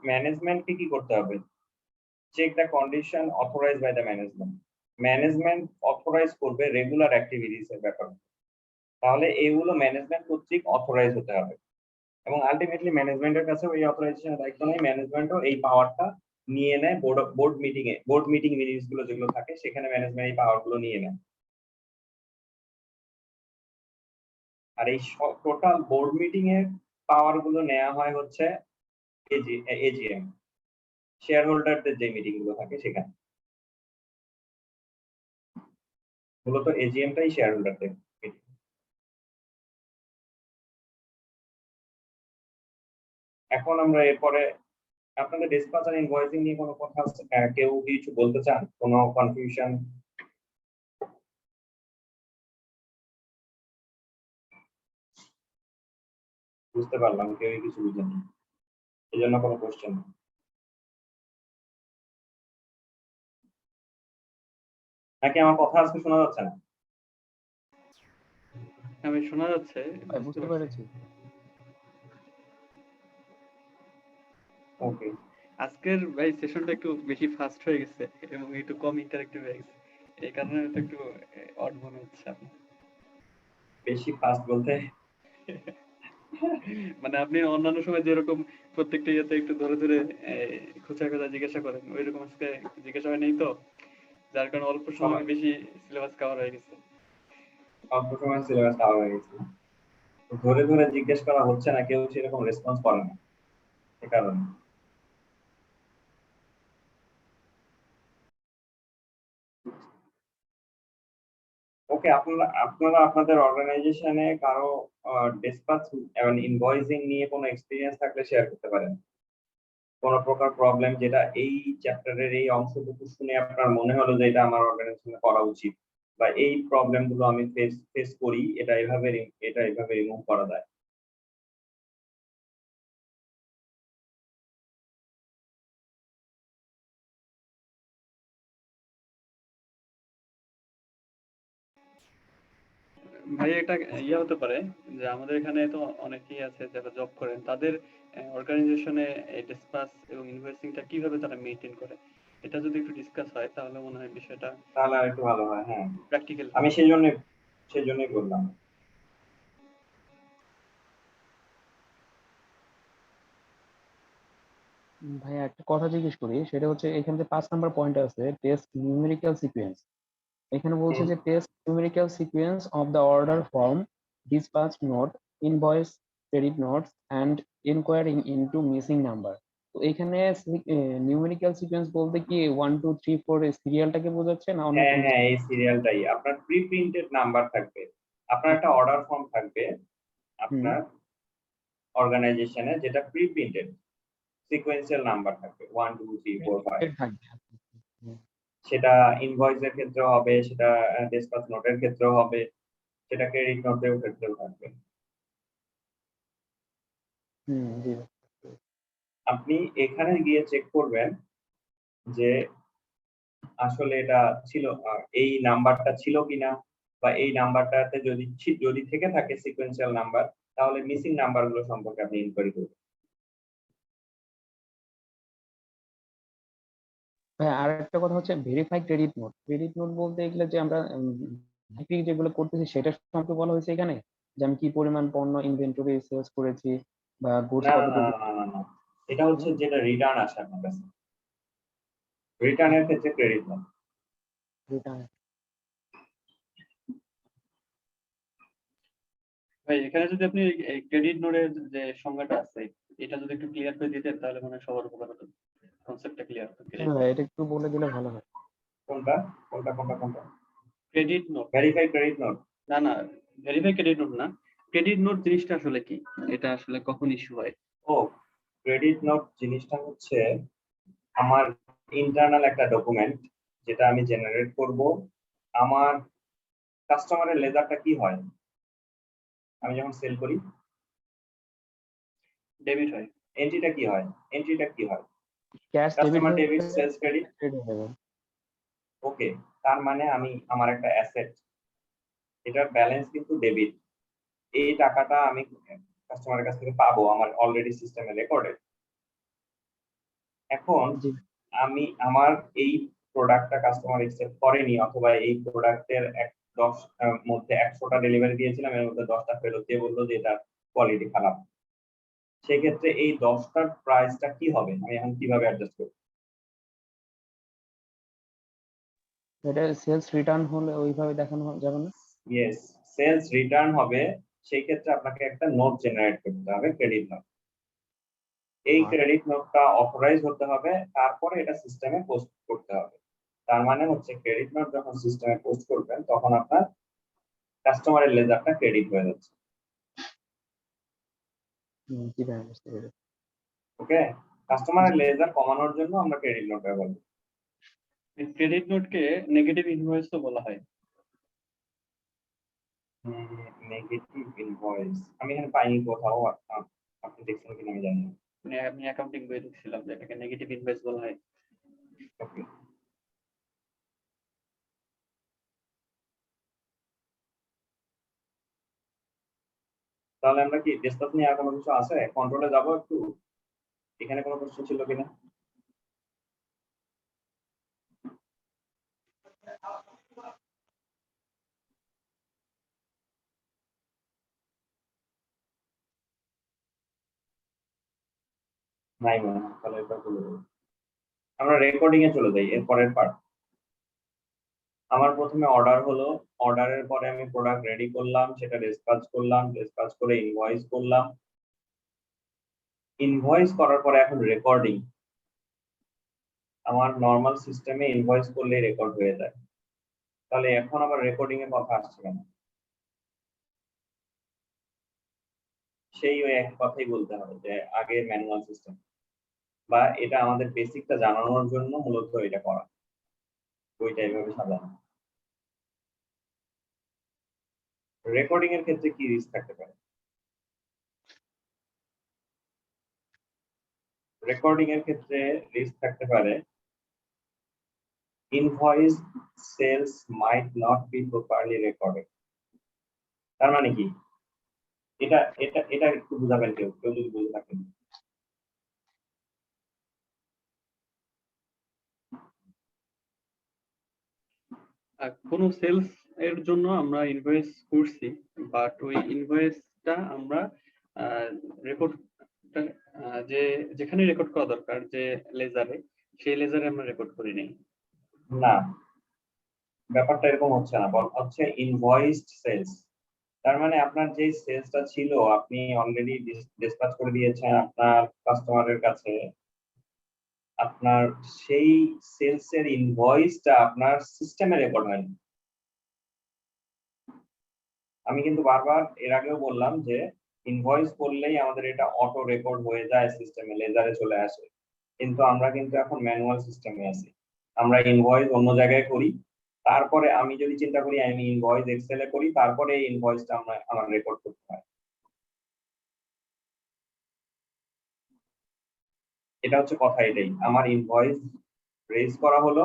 ম্যানেজমেন্টকে কি করতে হবে? Check the condition authorised by the management authorise করবে রেগুলার অ্যাক্টিভিটিস এর ব্যাপারে। তাহলে এইগুলো ম্যানেজমেন্ট কর্তৃক অথরাইজ হতে হবে এবং আলটিমেটলি ম্যানেজমেন্টের কাছে এই অথরাইজেশনের দায়িত্ব নেই, ম্যানেজমেন্টও এই পাওয়ারটা নিয়ে নেয়। বোর্ড মিটিং মিনিটস গুলো যেগুলো থাকে সেখানে ম্যানেজমেন্ট এই পাওয়ার গুলো নিয়ে নেয়। আর এই টোটাল বোর্ড মিটিং এর পাওয়ার গুলো নেওয়া হয় হচ্ছে এজিএম, শেয়ার হোল্ডারদের যে মিটিং গুলো থাকে সেখানে। মূলত এজিএমটাই শেয়ার হোল্ডারদের মিটিং। এখন আমরা এরপরে আপনাদের ডিসপ্যাচ আর ইনভয়েসিং নিয়ে কোনো কথা আছে? কেউ কিছু বলতে চান? কোনো কনফিউশন? বুঝতে পারলাম কেউ কিছু বুঝেনি, এই জন্য কোনো কোশ্চেন। নাকি আমার কথা আজকে শোনা যাচ্ছে না? আমি শোনা যাচ্ছে, ভাই বুঝতে পেরেছি। ওকে, আজকের ভাই সেশনটা একটু বেশি ফাস্ট হয়ে গেছে এবং একটু কম ইন্টারেক্টিভ হয়ে গেছে, এই কারণে হয়তো একটু অড মনে হচ্ছে আপনার। বেশি ফাস্ট বলতে মানে আপনি অন্যান্য সময় যেরকম প্রত্যেকটা ইয়েতে একটু ধরে ধরে খোঁচা খোঁচা জিজ্ঞাসা করেন, ওইরকম আজকে জিজ্ঞাসা হয় নাই তো, যার কারণে অল্প সময় বেশি সিলেবাস কভার হয়ে গেছে। অল্প সময় সিলেবাস কভার হয়ে গেছে, ধরে ধরে জিজ্ঞেস করা হচ্ছে না, কেউ সেরকম রেসপন্স করে না, এ কারণে। ওকে, আপনারা আপনাদের অর্গানাইজেশনে কারো ডিসপ্যাচ এবং ইনভয়েসিং নিয়ে কোনো এক্সপিরিয়েন্স থাকলে শেয়ার করতে পারেন। কোনো প্রকার প্রবলেম যেটা এই চ্যাপ্টারের এই অংশটুকু শুনে আপনার মনে হলো যে এটা আমার অর্গানাইজেশনে করা উচিত, বা এই প্রবলেম গুলো আমি ফেস করি, এটা এভাবে রিমুভ করা যায়। ভাই এটা ইয়ে হতে পারে যে আমাদের এখানে তো অনেকেই আছে যারা জব করেন, তাদের অর্গানাইজেশনে এই ডিসপাস এবং ইনভয়েসিংটা কিভাবে তারা মেইনটেইন করে, এটা যদি একটু ডিসকাস হয় তাহলে মনে হয় বিষয়টা তাহলে আর একটু ভালো হয়। হ্যাঁ, প্র্যাকটিক্যাল। আমি সেই জন্যই বললাম। ভাইয়া একটা কথা জিজ্ঞেস করি, সেটা হচ্ছে এখানে যে 5 নাম্বার পয়েন্ট আছে টেস্ট নিউমেরিক্যাল সিকোয়েন্স, এখানে বলছে যে test numerical sequence of the order form dispatch note invoice credit notes and inquiring into missing number. তো এখানে নিউমেরিক্যাল সিকোয়েন্স বলতে কি 1 2 3 4 এই সিরিয়ালটাকে বোঝাচ্ছে না অন্য হ্যাঁ কোনো হ্যাঁ, কিছু? এই সিরিয়ালটাই আপনার প্রি প্রিন্টেড নাম্বার থাকবে। আপনার একটা অর্ডার ফর্ম থাকবে, হুম আপনার অর্গানাইজেশনে যেটা প্রি প্রিন্টেড সিকোয়েন্সিয়াল নাম্বার থাকবে 1 2 3 4 5, এর থাকবে। হুম, সেটা ইনভয়েসের ক্ষেত্রেও হবে, সেটা ডিসপাস নোটের ক্ষেত্রেও হবে, সেটা ক্রেডিট নোটের ক্ষেত্রেও থাকবে। জি। আপনি এখানে গিয়ে চেক করবেন যে আসলে এটা ছিল এই নাম্বারটা ছিল কিনা, বা এই নাম্বারটাতে যদি থেকে থাকে সিকোয়েন্সিয়াল নাম্বার, তাহলে মিসিং নাম্বারগুলো সম্পর্কে আপনি ইনকোয়ারি করবেন। হ্যাঁ, আর একটা কথা হচ্ছে verify credit note. Credit note বলতে এগুলো যে আমরা বিক্রি যেগুলো করতেছি সেটা সম্পর্কে বলা হয়েছে এখানে, যে আমি কি পরিমাণ পণ্য ইনভেন্টরি সেলস করেছি বা গুডস না না না কতটুকু। না না না, এটা হচ্ছে যেটা রিটার্ন আসে আপনার কাছে, রিটার্নের ক্ষেত্রে ক্রেডিট নোট। রিটার্ন। ভাই এখানে যদি আপনি ক্রেডিট নোটের যে সংজ্ঞাটা আছে এটা যদি একটু ক্লিয়ার করে দিতেন তাহলে মনে হয় সবার উপকার হতো, কনসেপ্টটা ক্লিয়ার হতো। এটা একটু বলে দিলে ভালো হয়। কোনটা কোনটা কোনটা কোনটা? Credit note verify credit note? না না, ভেরিফাই ক্রেডিট নোট না, ক্রেডিট নোট জিনিসটা আসলে কি, এটা আসলে কখন ইস্যু হয়? ও, ক্রেডিট নোট জিনিসটা হচ্ছে আমার ইন্টারনাল একটা ডকুমেন্ট, যেটা আমি জেনারেট করব। আমার কাস্টমারের লেজারটা কি হয়, আমি যখন সেল করি ডেবিট হয়। এন্ট্রিটা কি হয়, এন্ট্রিটা কি হয়? ক্যাশ ডেবিট কাস্টমার হয়ে ডেবিট সেলস ক্রেডিট। ক্রেডিট হবে। ওকে, তার মানে আমি আমার একটা অ্যাসেট, এটার ব্যালেন্স কিন্তু ডেবিট, এই টাকাটা আমি কাস্টমারের কাছ থেকে পাবো আমার অলরেডি সিস্টেমে রেকর্ডেড। এখন জি। আমি আমার এই প্রোডাক্টটা কাস্টমার অ্যাকসেপ্ট করেনি, অথবা এই প্রোডাক্টের 10 মধ্যে 100টা ডেলিভারি দিয়েছিলাম, এর মধ্যে 10টা ফেরত দিয়ে বললো যে এটার কোয়ালিটি খারাপ, সেক্ষেত্রে এই 10টার প্রাইসটা কি হবে, আমি এখন কিভাবে অ্যাডজাস্ট করব? এটা সেলস রিটার্ন হলে ওইভাবে দেখানো যাবে না? ইয়েস, সেলস রিটার্ন হবে। সেই ক্ষেত্রে আপনাকে একটা নোট জেনারেট করতে হবে, ক্রেডিট নোট। এই আর ক্রেডিট নোটটা অথরাইজ হতে হবে, তারপরে এটা সিস্টেমে পোস্ট করতে হবে। তার মানে হচ্ছে ক্রেডিট নোট যখন সিস্টেমে পোস্ট করবেন তখন আপনার কাস্টমারের লেজারটা ক্রেডিট হয়ে যাচ্ছে। জি ভাই, বুঝতে পেরেছি। ওকে, কাস্টমারের লেজার কমানোর জন্য আমরা ক্রেডিট নোট ব্যবহার করি। ক্রেডিট নোটকে নেগেটিভ ইনভয়েসও বলা হয়। নেগেটিভ ইনভয়েস আমি এখানে পাইনি কোথাও, আপনি দেখছেন কিনা আমি জানি না। মানে আমি অ্যাকাউন্টিং বই দেখছিলাম যে এটাকে নেগেটিভ ইনভয়েস বলা হয়। ওকে, তাহলে আমরা কি ডিসকাস নিয়ে আর কোনো কিছু আছে, কন্ট্রোলে যাবো একটু, এখানে কোনো প্রশ্ন ছিল কিনা? নাই মনে হয়, তাহলে এটা বলে দেবো। আমরা রেকর্ডিং এ চলে যাই, এর পরের পার্ট। আমার প্রথমে অর্ডার হলো, অর্ডারের পরে আমি প্রোডাক্ট রেডি করলাম, সেটা ডিসপ্যাচ করলাম, ডিসপ্যাচ করে ইনভয়েস করলাম, ইনভয়েস করার পরে এখন রেকর্ডিং। আমার নরমাল সিস্টেমে ইনভয়েস করলেই রেকর্ড হয়ে যায়, তাহলে এখন আবার রেকর্ডিং এর কথা আসছে কেন? সেই ওই এক কথাই বলতে হবে যে আগে ম্যানুয়াল সিস্টেম, বা এটা আমাদের বেসিকটা জানানোর জন্য মূলত এটা করা, ওইটা এইভাবে সাজানো। রেকর্ডিং এর ক্ষেত্রে কি রিস্ক থাকতে পারে? রেকর্ডিং এর ক্ষেত্রে রিস্ক থাকতে পারে invoice sales might not be properly recorded. তার মানে কি, এটা এটা এটা একটু বুঝাবেন, কেউ কেউ যদি বুঝে থাকেন। কোন সেলস এর জন্য আমরা ইনভয়েস করছি, বাট ওই ইনভয়েসটা আমরা রেকর্ড যে যেখানে রেকর্ড করা দরকার যে লেজারে, সেই লেজারে আমরা রেকর্ড করি নাই। না, ব্যাপারটা এরকম হচ্ছে না, হচ্ছে ইনভয়েসড সেলস। তার মানে আপনার যে সেলসটা ছিল আপনি অলরেডি ডিসপ্যাচ করে দিয়েছেন আপনার কাস্টমারের কাছে, আপনার সেই সেলস এর ইনভয়েসটা আপনার সিস্টেমে রেকর্ড হয়নি। আমি কিন্তু বারবার এর আগেও বললাম যে ইনভয়েস করলেই আমাদের এটা অটো রেকর্ড হয়ে যায় সিস্টেমে, লেজারে চলে আসে। কিন্তু আমরা কিন্তু এখন ম্যানুয়াল সিস্টেমে আছি। আমরা ইনভয়েস অন্য জায়গায় করি, তারপরে আমি যদি চিন্তা করি আমি ইনভয়েস এক্সেলে করি, তারপরে এই ইনভয়েসটা আমার রেকর্ড করতে হয়। এটা হচ্ছে কথা, এটাই আমার ইনভয়েস রেজ করা হলো,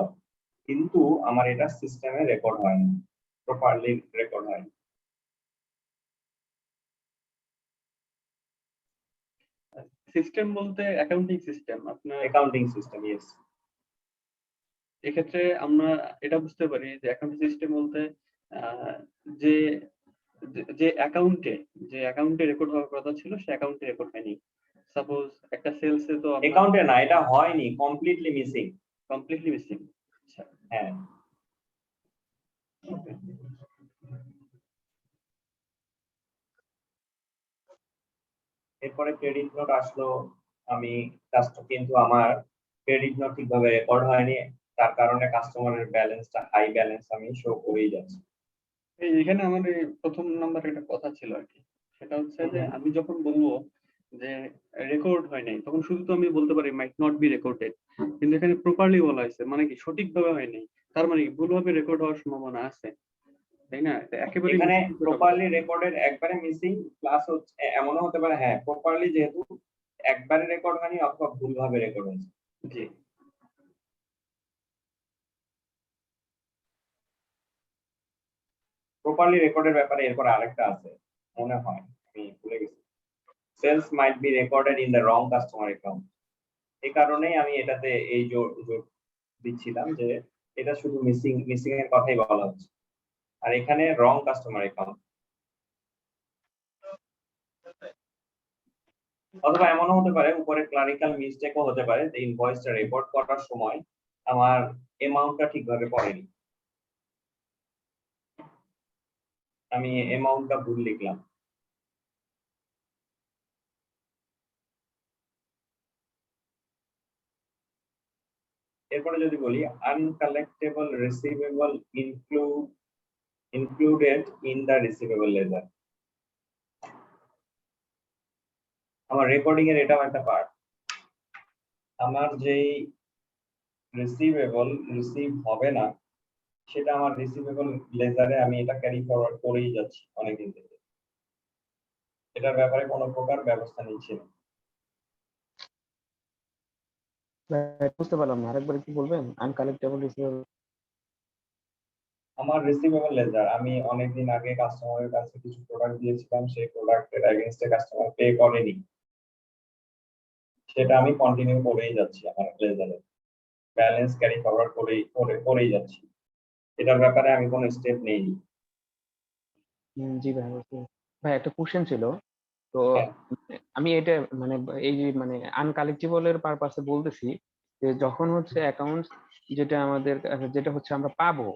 কিন্তু আমার এটা সিস্টেমে রেকর্ড হয়নি, প্রপারলি রেকর্ড হয়নি। সিস্টেম বলতে অ্যাকাউন্টিং সিস্টেম আপনার, অ্যাকাউন্টিং সিস্টেম, ইয়েস। এক্ষেত্রে আমরা এটা বুঝতে পারি যে অ্যাকাউন্টিং সিস্টেম বলতে আহ, যে যে অ্যাকাউন্টে রেকর্ড হওয়ার কথা ছিল সে অ্যাকাউন্টে রেকর্ড হয়নি। সাপোজ একটা সেলসে তো অ্যাকাউন্টে না, এটা হয়নি, কমপ্লিটলি মিসিং। Completely missing. আচ্ছা, হ্যাঁ, এরপরে ক্রেডিট নোট আসলো। আমি কিন্তু আমার ক্রেডিট নোট ঠিকভাবে রেকর্ড হয়নি, তার কারণে কাস্টমারের ব্যালেন্সটা হাই ব্যালেন্স আমি শো করেই যাচ্ছি। এখানে আমার এই প্রথম নাম্বার একটা কথা ছিল আর কি, সেটা হচ্ছে যে আমি যখন বলবো যে রেকর্ড হয় নাই, তখন শুধু তো আমি বলতে পারি মাইট নট বি রেকর্ডেড, কিন্তু এখানে প্রপারলি বলা হয়েছে, মানে কি সঠিকভাবে হয় নাই, তার মানে কি ভুলভাবে রেকর্ড হওয়ার সম্ভাবনা আছে, তাই না? এটা একেবারে এখানে প্রপারলি রেকর্ডের একবারে মিসিং, প্লাস হচ্ছে এমনও হতে পারে হ্যাঁ প্রপারলি যেহেতু একবারে রেকর্ড হয়নি অথবা ভুলভাবে রেকর্ড হয়েছে। জি। প্রপারলি রেকর্ডের ব্যাপারে এরপর আরেকটা আছে মনে হয়, আমি ভুলে গেছি। Sales might be recorded in the wrong customer account. এই কারণেই আমি এটাতে এই জোর দিচ্ছিলাম যে এটা শুধু মিসিং এর কথাই বলা হচ্ছে, আর এখানে রং কাস্টমার অ্যাকাউন্ট। অথবা এমনও হতে পারে উপরে ক্লারিক্যাল মিস্টেকও হতে পারে যে ইনভয়েসটা রেকর্ড করার সময় আমার অ্যামাউন্টটা ঠিকভাবে পড়েনি, আমি অ্যামাউন্টটা ভুল লিখলাম। এরপরে যদি বলি uncollectible receivable included in the receivable ledger. আমার রেকর্ডিং এর এটাও একটা পার্ট। আমার যেই রিসিভ হবে না সেটা আমার রিসিভেবল লেজারে আমি এটা ক্যারি ফরওয়ার্ড করেই যাচ্ছি অনেকদিন থেকে, এটার ব্যাপারে কোনো প্রকার ব্যবস্থা নিচ্ছি না। বুঝতে পারলাম না, আরেকবার একটু বলবেন? Uncollectable receivable. আমার রিসিভেবল লেজার, আমি অনেকদিন আগে কাস্টমারের কাছে কিছু প্রোডাক্ট দিয়েছিলাম, সেই প্রোডাক্টের এগেইনস্টে কাস্টমার পে করেনি, সেটা আমি কন্টিনিউ করেই যাচ্ছি, আমার লেজারে ব্যালেন্স ক্যারি ফরওয়ার্ড করেই যাচ্ছি, এটার ব্যাপারে আমি কোনো স্টেপ নেইনি। জি ভাই, ভাই একটা কোশ্চেন ছিল। তো হ্যাঁ। আমি এটা মানে এই যে মানে আনকালেক্টেবল এর পারপাসে বলতেছি যে যখন হচ্ছে অ্যাকাউন্ট যেটা আমাদের যেটা হচ্ছে আমরা পাবো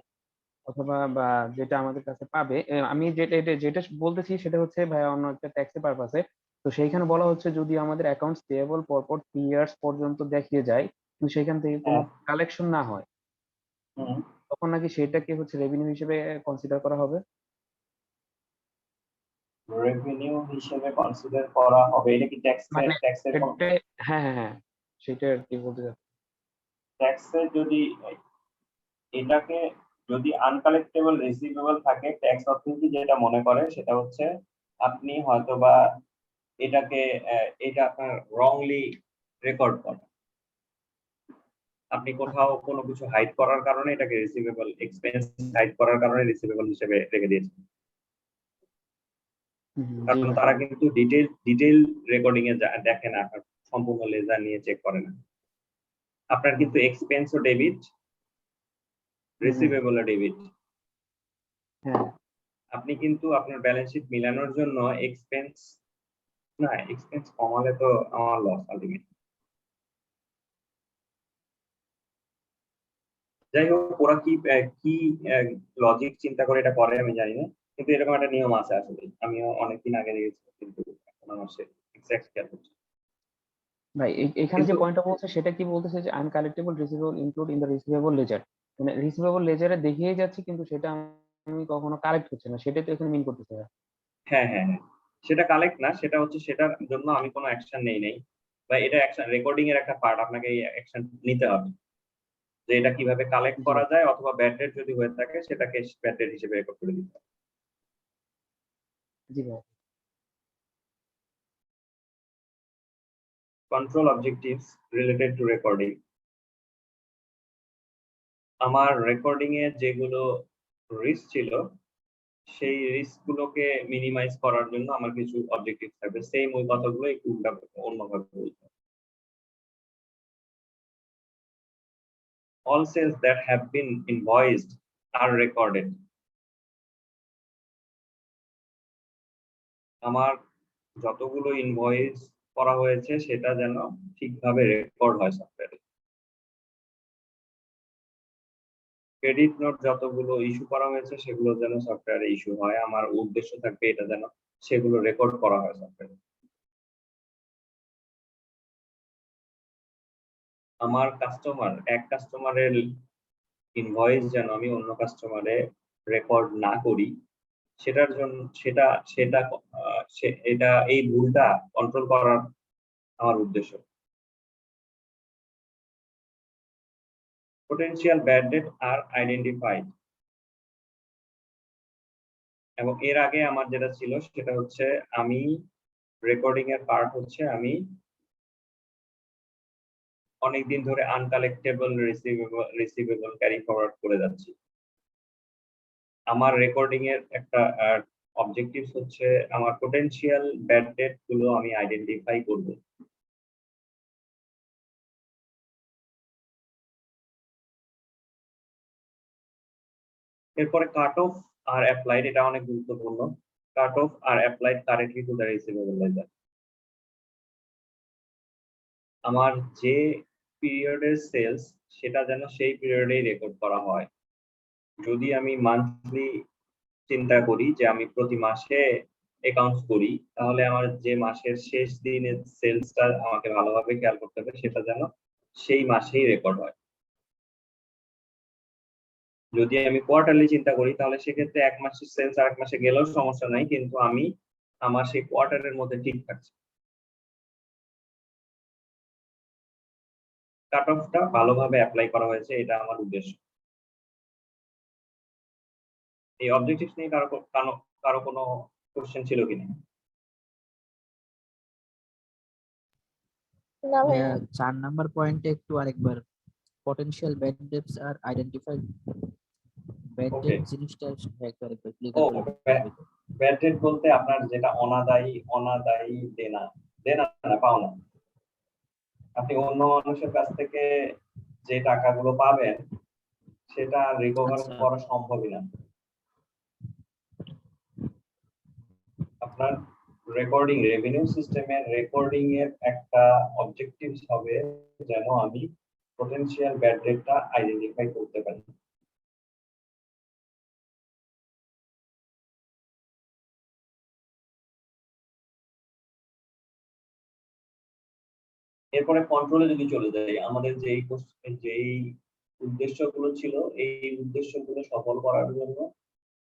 অথবা বা যেটা আমাদের কাছে পাবে, আমি যেটা বলতেছি সেটা হচ্ছে ভাই অন্য একটা ট্যাক্সের পারপাসে। তো সেইখানে বলা হচ্ছে যদি আমাদের অ্যাকাউন্টস পেয়েবল পরপর 3 ইয়ার্স পর্যন্ত দেখিয়ে যায় কিন্তু সেখান থেকে কোনো হ্যাঁ। কালেকশন না হয়, হুম। তখন নাকি সেটাকে হচ্ছে রেভিনিউ হিসেবে কনসিডার করা হবে। রেভিনিউ হিসেবে কনসিডার করা হবে, এটা কি মানে ট্যাক্সের হ্যাঁ হ্যাঁ হ্যাঁ, সেটা আর কি বলতে চাচ্ছি। ট্যাক্সের যদি এটাকে যদি আনকালেক্টেবল রিসিভেবল থাকে, ট্যাক্স অথরিটি যেটা মনে করে সেটা হচ্ছে আপনি হয়তোবা এটাকে এটা আপনার রংলি রেকর্ড করা, আপনি কোথাও কোনো কিছু হাইড করার কারণে এটাকে রিসিভেবল এক্সপেন্স হাইড করার কারণে রিসিভেবল হিসেবে রেখে দিয়েছে। জি কারণ ভাই। তারা কিন্তু ডিটেইল রেকর্ডিং এ দেখে না, সম্পূর্ণ লেজার নিয়ে চেক করে না। আপনার কিন্তু এক্সপেন্স ও ডেবিট, রিসিভেবল ও ডেবিট। হ্যাঁ আপনি কিন্তু আপনার ব্যালেন্স শিট মিলানোর জন্য এক্সপেন্স কমালে তো আমার লস আলটিমেট। যাই হোক ওরা কি লজিক চিন্তা করে এটা করে আমি জানি না, কিন্তু এরকম একটা নিয়ম আছে আসলে, আমিও অনেকদিন আগে দেখেছি, কিন্তু এখন আমার সে এক্সাক্ট খেয়াল হচ্ছে না। ভাই, এখানে যে কিন্তু পয়েন্টটা বলছে সেটা কি বলতেছে যে uncollectible receivable include in the receivable ledger, মানে রিসিভেবল লেজারে দেখিয়ে যাচ্ছে কিন্তু সেটা আমি কখনো কালেক্ট হচ্ছে না, সেটাই তো এখানে মিন করতেছে। হ্যাঁ হ্যাঁ হ্যাঁ, সেটা কালেক্ট না, সেটা হচ্ছে সেটার জন্য আমি কোনো অ্যাকশন নেই নাই, বা এটা অ্যাকশন রেকর্ডিং এর একটা পার্ট, আপনাকে এই অ্যাকশন নিতে হবে যে এটা কিভাবে কালেক্ট জি করা ভাই, যায়, অথবা ব্যাড ডেট যদি হয়ে থাকে সেটাকে ব্যাড ডেট হিসেবে রেকর্ড করে দিতে হবে। জি ভাই। Control objectives related to recording. আমার রেকর্ডিং এ যেগুলো রিস্ক ছিল সেই রিস্ক গুলোকে মিনিমাইজ করার জন্য আমার কিছু অবজেক্টিভ থাকবে, সেম ওই কথাগুলো একটু অন্যভাবে বলতে হবে। All sales that have been invoiced are recorded. আমার যতগুলো ইনভয়েস করা হয়েছে সেটা যেন ঠিকভাবে রেকর্ড হয় সফটওয়্যারে। ক্রেডিট নোট যতগুলো ইস্যু করা হয়েছে সেগুলো যেন সফটওয়্যারে ইস্যু হয়, আমার উদ্দেশ্য থাকবে এটা যেন সেগুলো রেকর্ড করা হয় সফটওয়্যারে। আমার এক কাস্টমারের ইনভয়েস যেন আমি অন্য কাস্টমারে রেকর্ড না করি, সেটার জন্য সেটা সেটা এটা এই ভুলটা কন্ট্রোল করার আমার উদ্দেশ্য। Potential bad debt are identified. এবং এর আগে আমার যেটা ছিল সেটা হচ্ছে আমি রেকর্ডিং এর পার্ট হচ্ছে আমি অনেকদিন ধরে আনকালেক্টেবল রিসিভেবল ক্যারি ফরওয়ার্ড করে যাচ্ছি। আমার রেকর্ডিং এর একটা অবজেক্টিভস হচ্ছে আমার পোটেনশিয়াল ব্যাড ডেট গুলো আমি আইডেন্টিফাই করব। এরপরে কাট অফ আর অ্যাপ্লাইড, এটা অনেক গুরুত্বপূর্ণ। কাট অফ আর applied correctly to the receivable ledger. আমার যে পিরিয়ডের সেলস সেটা যেন সেই পিরিয়ডেই রেকর্ড করা হয়। যদি আমি মান্থলি চিন্তা করি যে আমি প্রতি মাসে অ্যাকাউন্টস করি, তাহলে আমার যে মাসের শেষ দিনের সেলসটা আমাকে ভালোভাবে খেয়াল করতে হবে, সেটা যেন সেই মাসেই রেকর্ড হয়। যদি আমি কোয়ার্টারলি চিন্তা করি তাহলে সেক্ষেত্রে এক মাসের সেলস আরেক মাসে গেলেও সমস্যা নাই, কিন্তু আমি আমার সেই কোয়ার্টারের মধ্যে ঠিক থাকছে। কাট অফটা ভালোভাবে অ্যাপ্লাই করা হয়েছে, এটা আমার উদ্দেশ্য। এই অবজেক্টিভস নিয়ে কারো কোনো কোশ্চেন ছিল কিনা? না ভাইয়া ভাইয়া। 4 নাম্বার পয়েন্টে একটু আরেকবার পটেনশিয়াল ব্যাড ডেটস আর আইডেন্টিফাইড, ব্যাড ওকে। ডেট জিনিসটা একটু আরেকবার ও, ক্লিয়ার করে বলবেন? ব্যাড ডেট বলতে আপনার যেটা অনাদায়ী দেনা, না পাওনা। আপনি অন্য মানুষের কাছ থেকে যে টাকাগুলো পাবেন সেটা রিকভার আচ্ছা, করা সম্ভবই না। আপনার রেভিনিউ সিস্টেমের রেকর্ডিং এর একটা অবজেক্টিভস হবে যেন আমি পোটেনশিয়াল ব্যাড ডেটটা আইডেন্টিফাই করতে পারি। এরপরে কন্ট্রোলে যদি চলে যাই, আমাদের যেই উদ্দেশ্যগুলো ছিল এই উদ্দেশ্যগুলো সফল করার জন্য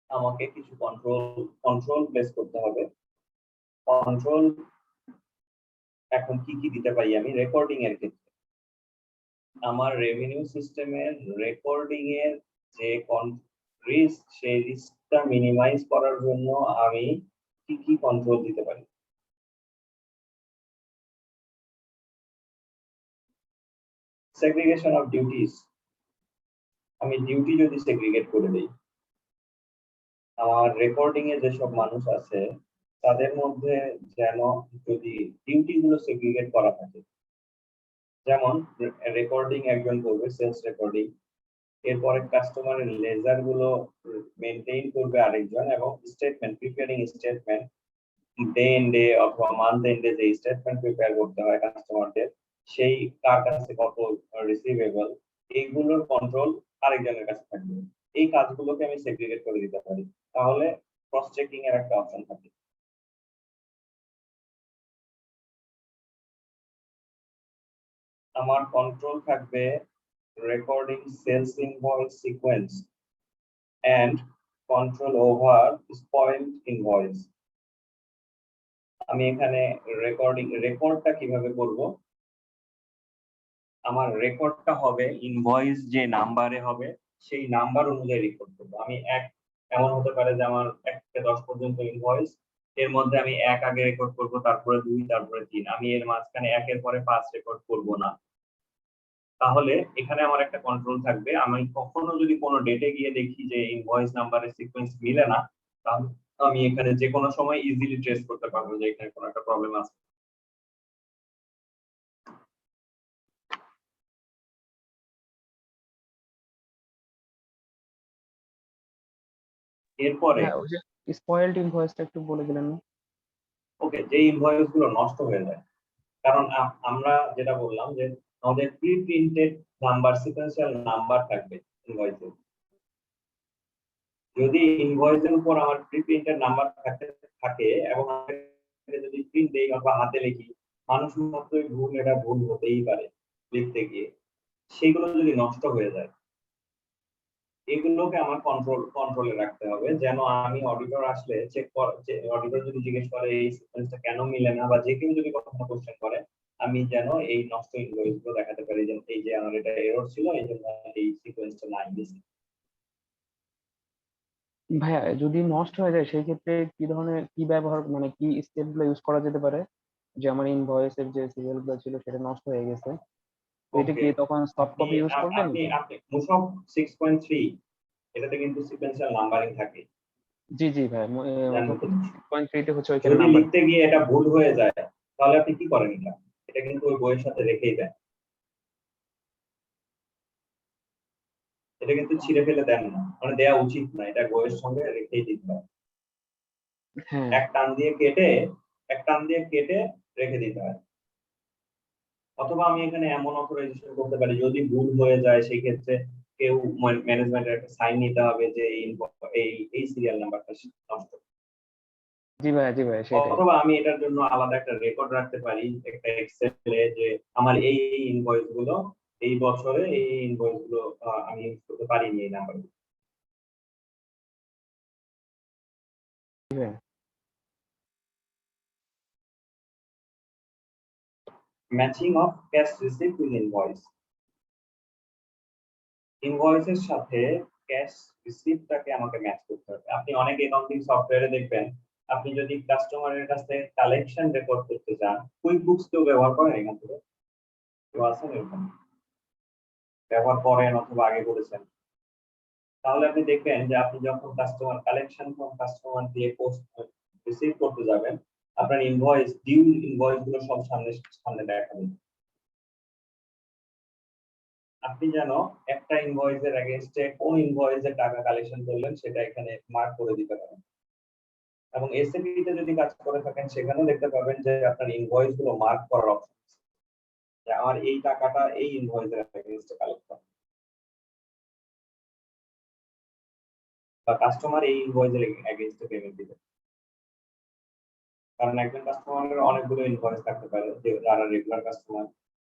আমাকে কিছু কন্ট্রোল প্লেস করতে হবে। কন্ট্রোল এখন কি কি দিতে পারি আমি রেকর্ডিং এর ক্ষেত্রে? আমার রেভিনিউ সিস্টেমের রেকর্ডিং এর যে রিস্ক, সেই রিস্কটা মিনিমাইজ করার জন্য আমি কি কি কন্ট্রোল দিতে পারি? Segregation of duties. আমি ডিউটি যদি সেগ্রিগেট করে দেই, আমার রেকর্ডিং এ যেসব মানুষ আছে তাদের মধ্যে যেন যদি ডিউটি গুলো সেগ্রিগেট করা থাকে, যেমন রেকর্ডিং একজন করবে সেলস রেকর্ডিং, এরপরে কাস্টমারের লেজার গুলো মেইনটেইন করবে আরেকজন, এবং প্রিপেয়ারিং স্টেটমেন্ট ডে এন্ডে অথবা মান্থ এন্ডে যে স্টেটমেন্ট প্রিপেয়ার করতে হয় কাস্টমারদের, সেই কার কাছে কত রিসিভেবল, এইগুলোর কন্ট্রোল আরেকজনের কাছে থাকবে। এই কাজগুলোকে আমি সেগ্রিগেট করে দিতে পারি, তাহলে ক্রস চেকিং এর একটা অপশন থাকে। আমার কন্ট্রোল থাকবে recording sales invoice sequence and control over spoiled invoice. আমি এখানে রেকর্ডটা কিভাবে করব? আমার রেকর্ডটা হবে ইনভয়েস যে নাম্বারে হবে সেই নাম্বার অনুযায়ী রেকর্ড করবো। আমি এমন হতে পারে যে আমার 1 থেকে 10 পর্যন্ত ইনভয়েস, এর মধ্যে আমি 1 আগে রেকর্ড করব, তারপরে 2, তারপরে 3। আমি এর মাঝখানে 1 এর পরে 5 রেকর্ড করব না। তাহলে এখানে আমার একটা কন্ট্রোল থাকবে। আমি কখনো যদি কোনো ডেটে গিয়ে দেখি যে ইনভয়েস নাম্বারের সিকোয়েন্স মিলে না, তাহলে আমি এখানে যে কোনো সময় ইজিলি ট্রেস করতে পারবো যে এখানে কোনো একটা প্রবলেম আছে। এরপরে হ্যাঁ, ওই যে স্পয়েলড ইনভয়েসটা একটু বলে দিলেন না? ওকে, যে ইনভয়েস গুলো নষ্ট হয়ে যায়, কারণ আমরা যেটা বললাম যে আমাদের pre printed number, sequential number থাকবে ইনভয়েসে। যদি ইনভয়েসের উপর আমার প্রি প্রিন্টেড নাম্বার থাকে এবং যদি প্রিন্ট দেই অথবা হাতে লিখি, মানুষ মাত্রই ভুল, এটা ভুল হতেই পারে লিখতে গিয়ে। সেগুলো যদি নষ্ট হয়ে যায়, এগুলোকে আমার কন্ট্রোলে রাখতে হবে, যেন আমি অডিটর আসলে অডিটর যদি জিজ্ঞেস করে এই সিকোয়েন্সটা কেন মিলে না, বা যে কেউ যদি কখনো কোশ্চেন করে, আমি যেন এই নষ্ট ইনভয়েস গুলো দেখাতে পারি যে এই যে আমার এটা এরর ছিল, এই জন্য এই সিকোয়েন্সটা নাই মিসিং। ভাইয়া যদি নষ্ট হয়ে যায় সেই ক্ষেত্রে কি ধরনের কি ব্যবহার মানে কি স্টেপ গুলো ইউজ করা যেতে পারে? যে আমার ইনভয়েসের যে সিরিয়াল গুলো ছিল সেটা নষ্ট হয়ে গেছে, তো এটা ওকে, কি তখন সফট আপনি কপি ইউজ করবেন? আপনি আপনি মুসব 6.3 এটাতে কিন্তু সিকোয়েন্সিয়াল নাম্বারিং থাকে, জি জি ভাই, জানেন তো? 6.3 তে হচ্ছে ওইখানে যদি নাম্বার। লিখতে গিয়ে এটা ভুল হয়ে যায়, তাহলে আপনি কি করেন? এটা কিন্তু ওই বইয়ের সাথে রেখেই দেন, এটা কিন্তু ছিঁড়ে ফেলে দেন না, মানে দেওয়া উচিত না, এটা বইয়ের সঙ্গে রেখেই দিতে হয়। হ্যাঁ এক টান দিয়ে কেটে রেখে দিতে হয়। অথবা আমি এখানে এমন অথরাইজেশন করতে পারি, যদি ভুল হয়ে যায় সেই ক্ষেত্রে কেউ ম্যানেজমেন্টের একটা সাইন নিতে হবে যে এই সিরিয়াল নাম্বারটা নষ্ট। জি ভাই সেটাই। অথবা আমি এটার জন্য আলাদা একটা রেকর্ড রাখতে পারি একটা এক্সেলে, যে আমার এই ইনভয়েস গুলো এই বছরে এই ইনভয়েস গুলো আমি ইউজ করতে পারিনি এই নাম্বারগুলো। জি ভাই। Matching of cash receipt with invoice. ইনভয়েসের সাথে ক্যাশ রিসিপ্টটাকে আমাকে ম্যাচ করতে হবে। আপনি অনেক অ্যাকাউন্টিং সফটওয়্যারে দেখবেন, আপনি যদি কাস্টমারের কাছ থেকে কালেকশন রেকর্ড করতে চান, কুইক বুকস কেউ ব্যবহার করেন এখান থেকে? কেউ আছেন এরকম ব্যবহার করেন অথবা আগে করেছেন? তাহলে আপনি দেখবেন যে আপনি যখন কাস্টমার কালেকশন ফ্রম কাস্টমার দিয়ে পোস্ট রিসিভ করতে যাবেন, আপনার ইনভয়েস ডিউ ইনভয়েস গুলো সব সামনে দেখাবে। আপনি যেন একটা ইনভয়েসের এগেইনস্টে কোন ইনভয়েসে টাকা কালেকশন করলেন সেটা এখানে মার্ক করে দিতে পারেন। এবং এসএপি তে যদি কাজ করে থাকেন সেখানেও দেখতে পাবেন যে আপনার ইনভয়েস গুলো মার্ক করার অপশন আছে, যে আমার এই টাকাটা এই ইনভয়েসের এগেইনস্টে কালেক্ট করা, বা কাস্টমার এই ইনভয়েসের এগেইনস্টে পেমেন্ট দিবে। কারণ একজন কাস্টমারের অনেকগুলো ইনভয়েস থাকতে পারে, যে যারা রেগুলার কাস্টমার,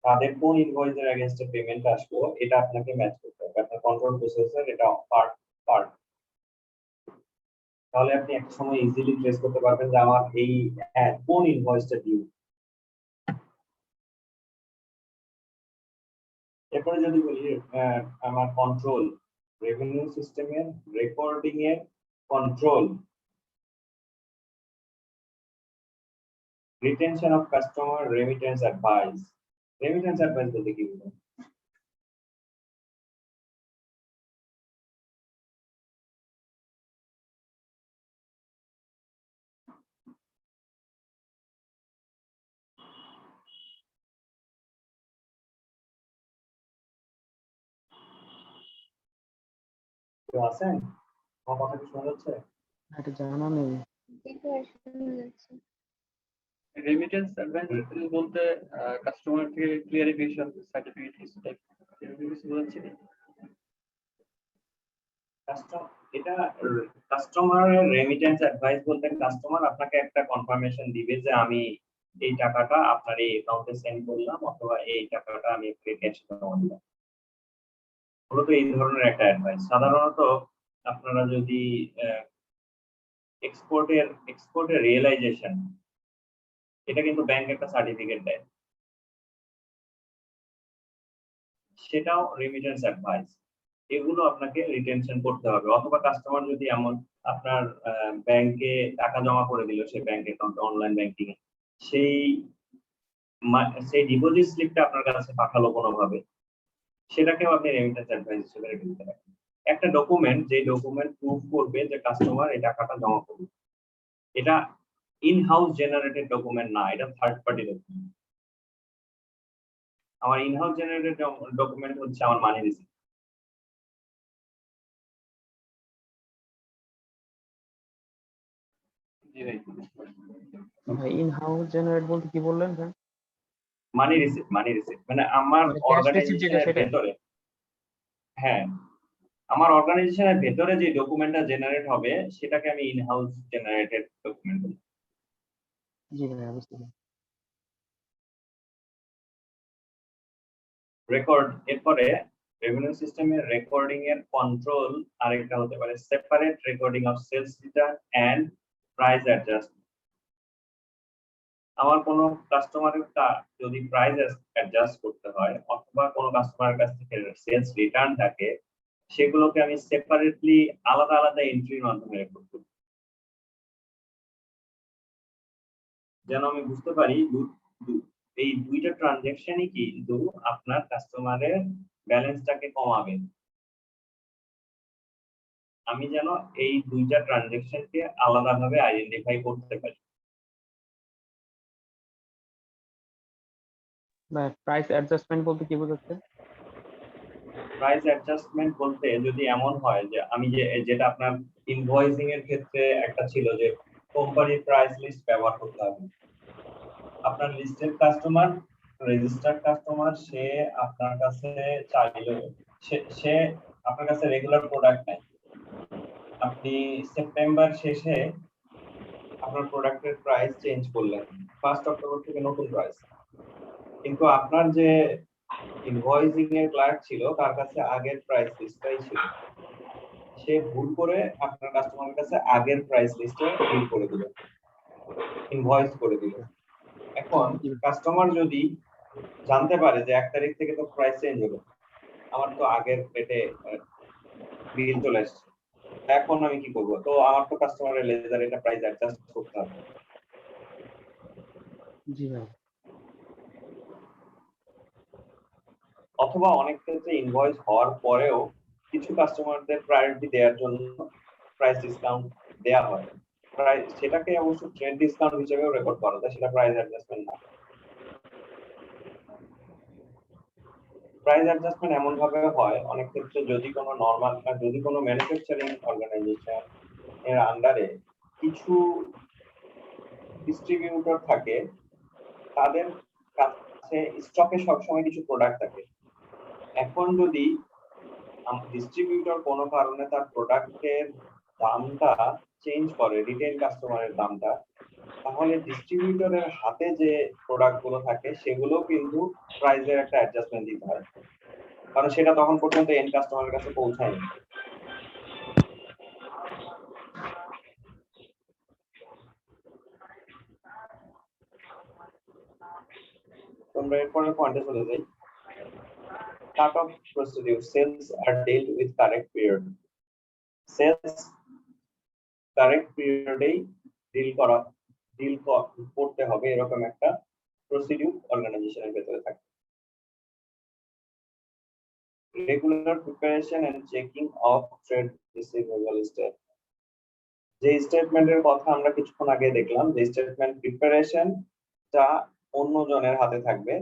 তাদের কোন ইনভয়েসের এগেইনস্টে পেমেন্ট আসলো এটা আপনাকে ম্যাচ করতে হবে। আপনার কন্ট্রোল প্রসেসর এটা পার্ট। তাহলে আপনি একটা সময় ইজিলি ট্রেস করতে পারবেন যে আমার এই কোন ইনভয়েসটা ডিউ। এরপরে যদি বলি আমার কন্ট্রোল, রেভিনিউ সিস্টেমের রেকর্ডিং এর control, retention of customer, remittance advice. Remittance advice বলতে কি বুঝেন? কেউ আছেন? আমার কথা কি শোনা যাচ্ছে? এটা জানা নেই। রেমিটেন্স অ্যাডভান্স বলতে কাস্টমার থেকে ক্লিয়ারিফিকেশন সার্টিফিকেট কিছু টাইপ এরকম কিছু বোঝাচ্ছে কি? এটা কাস্টমারের রেমিটেন্স অ্যাডভাইস বলতে কাস্টমার আপনাকে একটা কনফার্মেশন দিবে যে আমি এই টাকাটা আপনার এই অ্যাকাউন্টে সেন্ড করলাম, অথবা এই টাকাটা আমি আপনাকে ক্যাশ জমা দিলাম। মূলত এই ধরনের একটা অ্যাডভাইস। সাধারণত আপনারা যদি এক্সপোর্টের রিয়েলাইজেশন এটা কিন্তু ব্যাংক একটা সার্টিফিকেট দেয়, সেটাও রেমিটেন্স অ্যাডভাইস। এগুলো আপনাকে রিটেনশন করতে হবে। অথবা কাস্টমার যদি এমন আপনার ব্যাংকে টাকা জমা করে দিল, সেই ব্যাংক অ্যাকাউন্টে অনলাইন ব্যাংকিং এ, সেই সেই ডিপোজিট স্লিপটা আপনার কাছে পাঠালো কোনোভাবে, সেটাকেও আপনি রেমিটেন্স অ্যাডভাইস হিসেবে রেখে দিতে পারেন। একটা ডকুমেন্ট, যে ডকুমেন্ট প্রুফ করবে যে কাস্টমার এই টাকাটা জমা করবে। এটা ইন হাউস জেনারেটেড ডকুমেন্ট না, এটা থার্ড পার্টি ডকুমেন্ট। আমার ইন হাউস জেনারেটেড ডকুমেন্ট হচ্ছে আমার মানি রিসিপ্ট। জি ভাই, ভাই ইন হাউস জেনারেট বলতে কি বললেন ভাই? মানি রিসিপ্ট, মানে আমার মানে ক্যাশ রিসিপ্ট যেটা অর্গানাইজেশনের সেটা? ভেতরে, হ্যাঁ, আমার অর্গানাইজেশনের ভেতরে যে ডকুমেন্টটা জেনারেট হবে সেটাকে আমি ইন হাউস জেনারেটেড ডকুমেন্ট বলি। জি ভাই, বুঝতে পারছি। রেকর্ড, এরপরে রেভিনিউ সিস্টেমের রেকর্ডিং এর কন্ট্রোল আরেকটা হতে পারে separate recording of sales return and price adjustment. আমার কোনো কাস্টমারের যদি প্রাইস অ্যাডজাস্ট করতে হয় অথবা কোনো কাস্টমারের কাছ থেকে সেলস রিটার্ন থাকে, সেগুলোকে আমি সেপারেটলি আলাদা আলাদা এন্ট্রির মাধ্যমে রেকর্ড করি, যেন আমি বুঝতে পারি এই দুইটা ট্রানজাকশনই কিন্তু আপনার কাস্টমারের ব্যালেন্সটাকে কমাবে। আমি যেন এই দুইটা ট্রানজাকশনকে আলাদাভাবে আইডেন্টিফাই করতে পারি। ভাই প্রাইস অ্যাডজাস্টমেন্ট বলতে কি বোঝাচ্ছে? প্রাইস অ্যাডজাস্টমেন্ট বলতে যদি এমন হয় যে আমি যেটা আপনার ইনভয়েসিং এর ক্ষেত্রে একটা ছিল যে কোম্পানির প্রাইস লিস্ট ব্যবহার করতে হবে। আপনার লিস্টেড কাস্টমার, রেজিস্টার্ড কাস্টমার, সে আপনার কাছে চাইলো, সে আপনার কাছে রেগুলার প্রোডাক্ট নেয়। আপনি সেপ্টেম্বর শেষে আপনার প্রোডাক্টের প্রাইস চেঞ্জ করলেন, 1 অক্টোবর থেকে নতুন প্রাইস, কিন্তু আপনার যে ইনভয়েসিং এর ক্লার্ক ছিল তার কাছে আগের প্রাইস লিস্টটাই ছিল। সে ভুল করে আপনার কাস্টমারের কাছে আগের প্রাইস লিস্টে বিল করে দিল, ইনভয়েস করে দিল। এখন কাস্টমার যদি জানতে পারে যে 1 তারিখ থেকে তো প্রাইস চেঞ্জ হলো, আমার তো আগের রেটে বিল চলে আসছে, এখন আমি কি করব? তো আমার তো কাস্টমারের লেজার এটা প্রাইস অ্যাডজাস্ট করতে হবে। জি ভাই। অথবা অনেক ক্ষেত্রে ইনভয়েস হওয়ার পরেও কিছু কাস্টমারদের প্রায়োরিটি দেওয়ার জন্য প্রাইস ডিসকাউন্ট দেয়া হয়। প্রাইস সেটাকে অবশ্য ট্রেড ডিসকাউন্ট হিসেবেও রেকর্ড করা যায়, সেটা প্রাইস অ্যাডজাস্টমেন্ট না। প্রাইস অ্যাডজাস্টমেন্ট এমন ভাবে হয় অনেক ক্ষেত্রে যদি কোনো ম্যানুফ্যাকচারিং অর্গানাইজেশন এর আন্ডারে কিছু ডিস্ট্রিবিউটর থাকে, তাদের কাছে স্টকে সবসময় কিছু প্রোডাক্ট থাকে। এখন যদি ডিস্ট্রিবিউটর কোনো কারণে তার প্রোডাক্টের দামটা চেঞ্জ করে, রিটেল কাস্টমারের দামটা, তাহলে ডিস্ট্রিবিউটরের হাতে যে প্রোডাক্ট গুলো থাকে সেগুলো কিন্তু প্রাইসের একটা অ্যাডজাস্টমেন্ট দিতে হয়, কারণ সেটা তখন পর্যন্ত এন্ড কাস্টমারের কাছে পৌঁছায়নি। তোমরা এরপরে পয়েন্টে চলে যাই। কাট অফ প্রসিডিউর, সেলস আর deal with correct period. Sales correct পিরিয়ডেই ডিল করতে হবে, এরকম একটা প্রসিডিউর অর্গানাইজেশনের ভেতরে থাকে। Regular preparation and checking of trade receivable statement. যে স্টেটমেন্টের কথা আমরা কিছুক্ষণ আগে দেখলাম, যে স্টেটমেন্ট প্রিপারেশনটা অন্য জনের হাতে থাকবে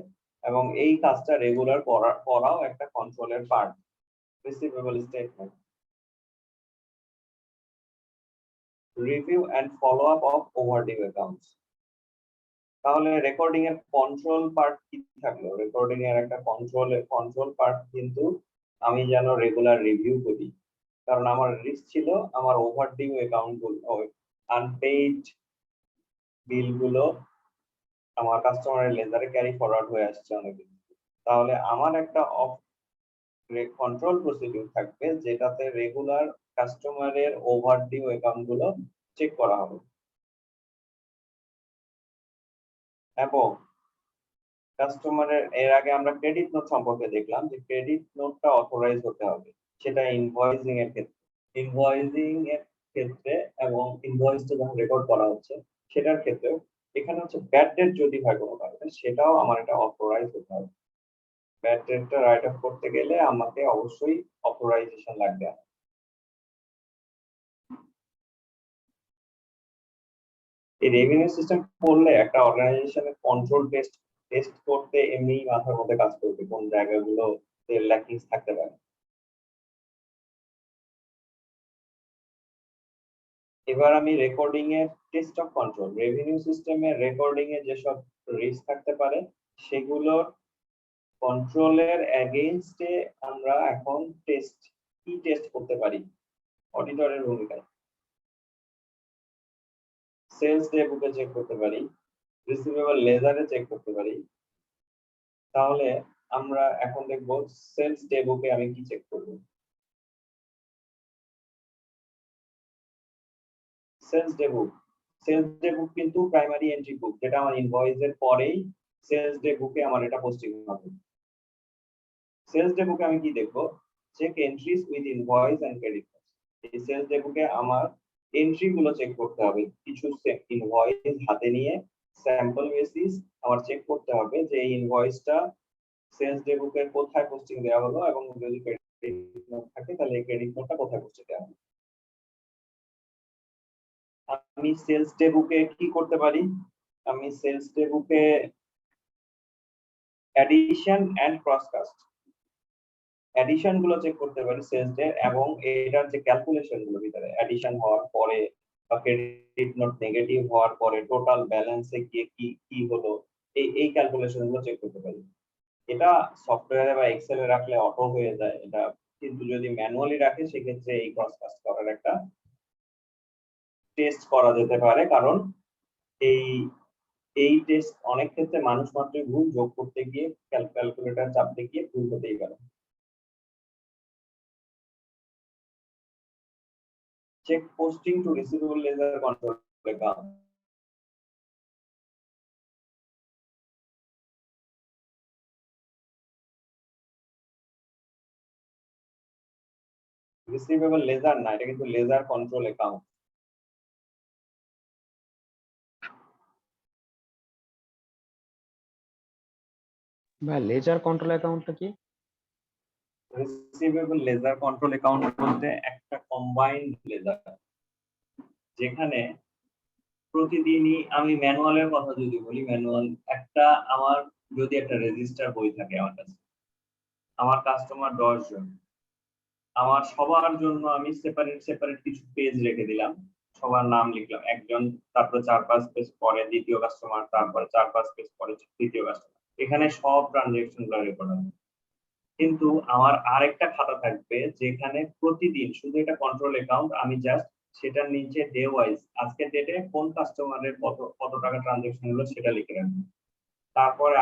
এবং এই কাজটা রেগুলার করাও একটা কন্ট্রোলের part, receivable statement. Review and follow up of overdue accounts. তাহলে রেকর্ডিং এর কন্ট্রোল পার্ট কি থাকলো? রেকর্ডিং এর একটা কন্ট্রোল পার্ট কিন্তু আমি যেন রেগুলার রিভিউ করি, কারণ আমার রিস্ক ছিল আমার ওভারডিউ অ্যাকাউন্ট গুলো, আনপেইড বিল গুলো আমার কাস্টমারের লেজারে ক্যারি ফরওয়ার্ড হয়ে আসছে অনেকদিন। তাহলে আমার একটা কন্ট্রোল প্রসিডিউর থাকবে যেটাতে রেগুলার কাস্টমারের ওভারডিউ অ্যাকাউন্ট গুলো চেক করা হবে। এবং কাস্টমারের এর আগে আমরা ক্রেডিট নোট সম্পর্কে দেখলাম যে ক্রেডিট নোটটা অথরাইজ হতে হবে, সেটা ইনভয়েসিং এর ক্ষেত্রে। ইনভয়েসিং এর ক্ষেত্রে এবং ইনভয়েসটা যখন রেকর্ড করা হচ্ছে সেটার ক্ষেত্রেও এখানে হচ্ছে ব্যাড ডেট যদি হয় কোনো কারণে, সেটাও আমার এটা অথরাইজ হতে হবে। ব্যাড ডেটটা রাইট অফ করতে গেলে আমাকে অবশ্যই অথরাইজেশন লাগবে। এই রেভিনিউ সিস্টেম করলে একটা অর্গানাইজেশনের কন্ট্রোল টেস্ট করতে এমনি মাথার মধ্যে কাজ করবে কোন জায়গাগুলোতে ল্যাকিংস থাকতে পারে। এবার আমি রেকর্ডিং এর টেস্ট অফ কন্ট্রোল, রেভিনিউ সিস্টেমের রেকর্ডিং এ যেসব রিস্ক থাকতে পারে সেগুলোর কন্ট্রোলের এগেইনস্টে আমরা এখন টেস্ট করতে পারি অডিটরের ভূমিকায়। সেলস ডে বুকে চেক করতে পারি, রিসিভেবল লেজারে চেক করতে পারি। তাহলে আমরা এখন দেখব সেলস ডে বুকে আমি কি চেক করব। সেলস ডে বুক কিন্তু প্রাইমারি এন্ট্রি বুক, যেটা আমার ইনভয়েসের পরেই সেলস ডে বুকে আমার এটা পোস্টিং হবে। সেলস ডে বুকে আমি কি দেখব, check entries with invoice and credit. এই সেলস ডে বুকে আমার এন্ট্রি গুলো চেক করতে হবে, কিছু ইনভয়েস হাতে নিয়ে স্যাম্পল বেসিস আমার চেক করতে হবে যে এই ইনভয়েসটা সেলস ডে বুকের কোথায় পোস্টিং দেওয়া হলো, এবং যদি ক্রেডিট নোট থাকে তাহলে এই ক্রেডিট নোটটা কোথায় পোস্টিং দেওয়া হলো। আমি সেলস ডে বুকে কি করতে পারি, আমি সেলস ডে বুকে অ্যাডিশন এন্ড ক্রসকাস্ট অ্যাডিশন গুলো চেক করতে পারি সেলস ডে, এবং এটার যে ক্যালকুলেশন গুলো ভিতরে অ্যাডিশন হওয়ার পরে বা ক্রেডিট নোট নেগেটিভ হওয়ার পরে টোটাল ব্যালেন্সে গিয়ে কি হলো, এই ক্যালকুলেশন গুলো চেক করতে পারি। এটা সফটওয়্যারে বা এক্সেলে রাখলে অটো হয়ে যায় এটা, কিন্তু যদি ম্যানুয়ালি রাখে সেক্ষেত্রে এই ক্রসকাস্ট করার একটা টেস্ট করা যেতে পারে, কারণ এই টেস্ট অনেক ক্ষেত্রে মানুষ মাত্রই ভুল, যোগ করতে গিয়ে ক্যালকুলেটর চাপতে গিয়ে ভুল হতেই পারে। Check posting to receivable ledger control account. Receivable ledger না, এটা কিন্তু লেজার কন্ট্রোল অ্যাকাউন্ট। ভাই লেজার কন্ট্রোল অ্যাকাউন্টটা কি? রিসিভেবল লেজার কন্ট্রোল অ্যাকাউন্ট বলতে একটা কম্বাইন্ড লেজার, যেখানে প্রতিদিনই আমি ম্যানুয়ালের কথা যদি বলি, ম্যানুয়াল একটা আমার যদি একটা রেজিস্টার বই থাকে আমার কাছে, আমার কাস্টমার 10 জন, আমার সবার জন্য আমি সেপারেট কিছু পেজ রেখে দিলাম, সবার নাম লিখলাম একজন, তারপর 4-5 পেজ পরে দ্বিতীয় কাস্টমার, তারপরে 4-5 পেজ পরে তৃতীয় কাস্টমার, এখানে সব ট্রানজাকশন গুলো রেকর্ড হবে। কিন্তু আমার আরেকটা খাতা থাকবে যেখানে প্রতিদিন শুধু এটা কন্ট্রোল অ্যাকাউন্ট, আমি জাস্ট সেটার নিচে ডে ওয়াইজ আজকের ডেটে কোন কাস্টমারের কত টাকা ট্রানজাকশন হলো সেটা লিখে রাখবো। তারপরে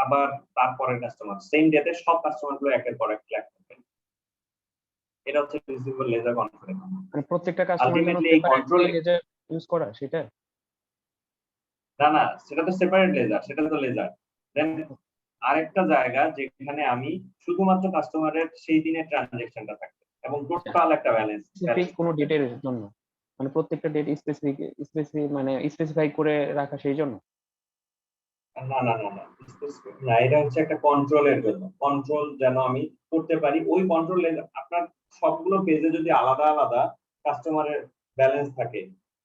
আবার তারপরের কাস্টমার সেম ডেটে সব কাস্টমার গুলো একের পর এক লেখা থাকবে। এটা হচ্ছে রিসিভেবল লেজার কন্ট্রোল অ্যাকাউন্ট। মানে প্রত্যেকটা কাস্টমারের জন্য আলটিমেটলি এই কন্ট্রোল লেজার ইউজ করা সেটা? না, সেটা তো সেপারেট লেজার, সেটা তো লেজার। দেন আরেকটা জায়গা যেখানে আমি শুধুমাত্র কাস্টমারের সেই দিনের ট্রানজাকশনটা থাকবে এবং টোটাল একটা ব্যালেন্স স্পেসিফিক কোনো ডেটের জন্য, মানে প্রত্যেকটা ডেট মানে স্পেসিফাই করে রাখা সেই জন্য? না, এটা হচ্ছে একটা কন্ট্রোলের জন্য, কন্ট্রোল যেন আমি করতে পারি ওই কন্ট্রোল আপনার সবগুলো পেজে যদি আলাদা আলাদা কাস্টমারের ব্যালেন্স থাকে,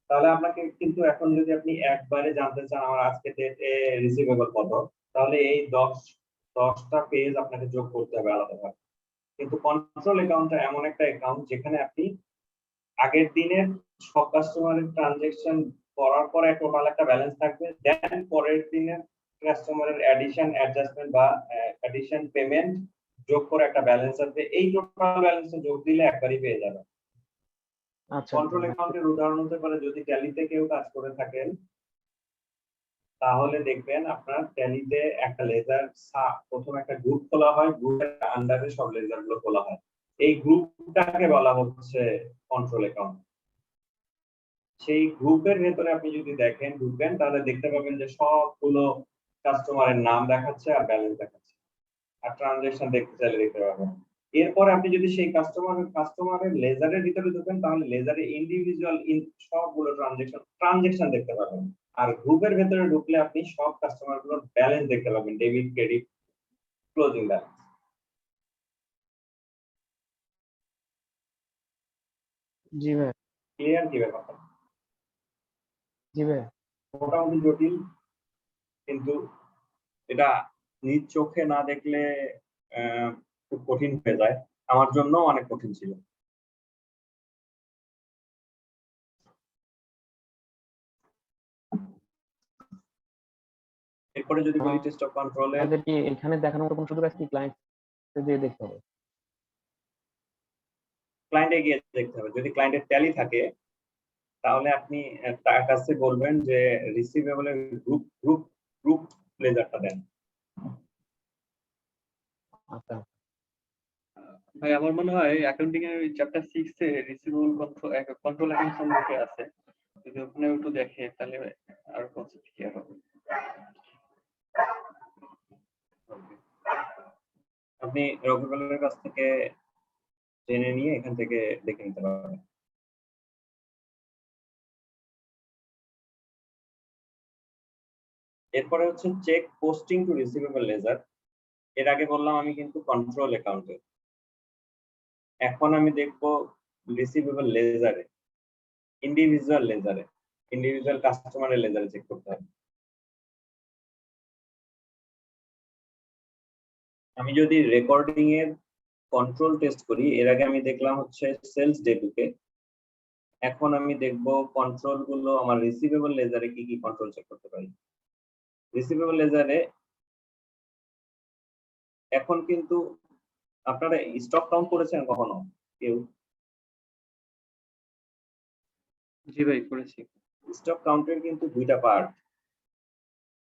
তাহলে আপনাকে কিন্তু এখন যদি আপনি একবারে জানতে চান আমার আজকে ডেটে রিসিভেবল কত, তাহলে এই 10টা পেজ আপনাকে যোগ করতে হবে আলাদাভাবে। কিন্তু কন্ট্রোল অ্যাকাউন্টটা এমন একটা অ্যাকাউন্ট যেখানে আপনি আগের দিনের সব কাস্টমারের ট্রানজাকশন করার পরে টোটাল একটা ব্যালেন্স থাকবে, দেন পরের দিনের কাস্টমারের অ্যাডিশন অ্যাডজাস্টমেন্ট বা অ্যাডিশন পেমেন্ট যোগ করে একটা ব্যালেন্স আছে, এই টোটাল ব্যালেন্সটা যোগ দিলে একবারই পেয়ে যাবেন। আচ্ছা, কন্ট্রোল অ্যাকাউন্টের উদাহরণ হতে পারে যদি ট্যালিতে কেউ কাজ করে থাকেন, তাহলে দেখবেন আপনার ট্যালিতে একটা লেজার প্রথমে একটা গ্রুপ খোলা হয়, গ্রুপের আন্ডারে সব লেজার গুলো খোলা হয়, এই গ্রুপটাকে বলা হচ্ছে কন্ট্রোল অ্যাকাউন্ট। সেই গ্রুপের ভেতরে আপনি যদি ঢুকেন তাহলে দেখতে পাবেন যে সবগুলো কাস্টমারের নাম দেখাচ্ছে আর ব্যালেন্স দেখাচ্ছে, আর ট্রানজাকশন দেখতে চাইলে দেখতে পাবেন। এরপর আপনি যদি সেই কাস্টমারের লেজারের ভিতরে ঢুকেন তাহলে লেজারে ইন্ডিভিজুয়াল সবগুলো ট্রানজাকশন দেখতে পাবেন। আর গ্রুপের ভেতরে ঢুকলে আপনি সব কাস্টমারগুলোর ব্যালেন্স দেখতে পাবেন, ডেবিট, ক্রেডিট, ক্লোজিং ব্যালেন্স। জি ভাই। ক্লিয়ার কি ব্যাপারটা? জি ভাই। মোটামুটি জটিল, কিন্তু এটা নিজ চোখে না দেখলে খুব কঠিন হয়ে যায়। আমার জন্য অনেক কঠিন ছিল। এরপরে যদি বলি টেস্ট অফ কন্ট্রোলে, আমাদের কি এখানে দেখানোর মতো কোনো সুযোগ আছে কি? ক্লায়েন্ট দিয়ে দেখতে হবে? ক্লায়েন্টে গিয়ে দেখতে হবে। যদি ক্লায়েন্টের ট্যালি থাকে তাহলে আপনি তার কাছে বলবেন যে রিসিভেবলের গ্রুপ লেজারটা দেন। আচ্ছা। ভাই আমার মনে হয় অ্যাকাউন্টিং এর চ্যাপ্টার 6 এ রিসিভেবল কন্ট্রোল অ্যাকাউন্ট সম্পর্কে আছে, যদি ওখানে একটু দেখে তাহলে আর কনসেপ্ট ক্লিয়ার হবে। আপনি রকিবুলের কাছ থেকে জেনে নিয়ে এখান থেকে দেখে নিতে পারবেন। এরপরে হচ্ছে check posting to receivable ledger. এর আগে বললাম আমি কিন্তু কন্ট্রোল অ্যাকাউন্টে, এখন আমি দেখবো রিসিভেবল লেজারে, ইন্ডিভিজুয়াল কাস্টমারের লেজারে চেক করতে হবে। আমি যদি রেকর্ডিং এর কন্ট্রোল টেস্ট করি, এর আগে আমি দেখলাম হচ্ছে সেলস ডেবুকে, এখন আমি দেখব কন্ট্রোল গুলো আমার রিসিভেবল লেজারে কি কি কন্ট্রোল চেক করতে পারি। রিসিভেবল লেজারে এখন কিন্তু আপনারা স্টক কাউন্ট করেছেন কখনো কেউ? জি ভাই করেছি। স্টক কাউন্টের কিন্তু দুইটা পার্ট,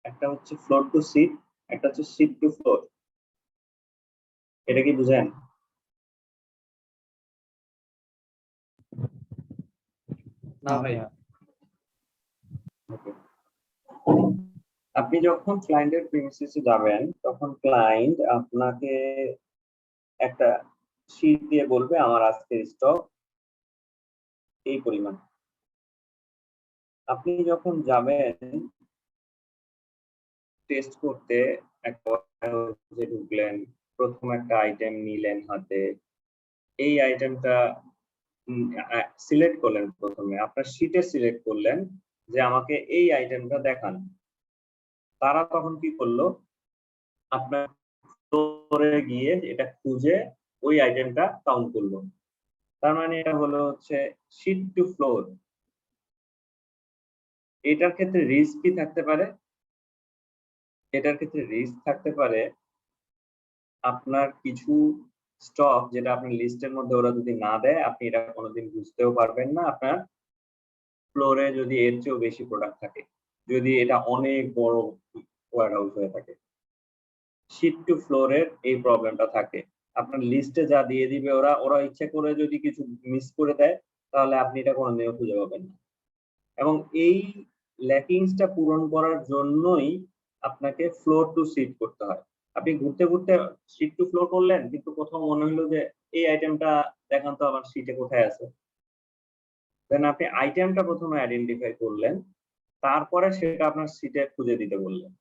একটা হচ্ছে ফ্লোর টু সিট, একটা হচ্ছে সিট টু ফ্লোর। এটা কি বুঝেন? না ভাই। আপনি যখন ক্লায়েন্টের প্রিমিসিসে যাবেন তখন ক্লায়েন্ট আপনাকে একটা শীট দিয়ে বলবে আমার আজকের স্টক এই পরিমাণ। আপনি যখন যাবেন টেস্ট করতে, একটা ঢুকলেন, প্রথম একটা আইটেম নিলেন হাতে, এই আইটেমটা সিলেক্ট করলেন, প্রথমে আপনার শীটে সিলেক্ট করলেন যে আমাকে এই আইটেমটা দেখান। তারা তখন কি করলো, আপনার ফ্লোরে গিয়ে এটা খুঁজে ওই আইটেমটা কাউন্ট করলো। তার মানে এটা হলো হচ্ছে শীট টু ফ্লোর। এটার ক্ষেত্রে রিস্ক কি থাকতে পারে? এটার ক্ষেত্রে রিস্ক থাকতে পারে আপনার কিছু স্টক যেটা আপনার লিস্টের মধ্যে ওরা যদি না দেয়, আপনি এটা কোনোদিন বুঝতেও পারবেন না। আপনার ফ্লোরে যদি এর চেয়েও বেশি প্রোডাক্ট থাকে, যদি এটা অনেক বড় ওয়্যারহাউস হয়ে থাকে, শীট টু ফ্লোরের এই প্রবলেমটা থাকে। আপনার লিস্টে যা দিয়ে দিবে ওরা ইচ্ছে করে যদি কিছু মিস করে দেয় তাহলে আপনি এটা কোনোদিনও খুঁজে পাবেন না। এবং এই ল্যাকিংসটা পূরণ করার জন্যই আপনাকে ফ্লোর টু সিট করতে হয়। আপনি ঘুরতে ঘুরতে সিট টু ফ্লোর করলেন, কিন্তু কোথাও মনে হলো যে এই আইটেমটা দেখান তো আমার সিটে কোথায় আছে। দেন আপনি আইটেমটা প্রথমে আইডেন্টিফাই করলেন, তারপরে সেটা আপনার সিটে খুঁজে দিতে বললেন।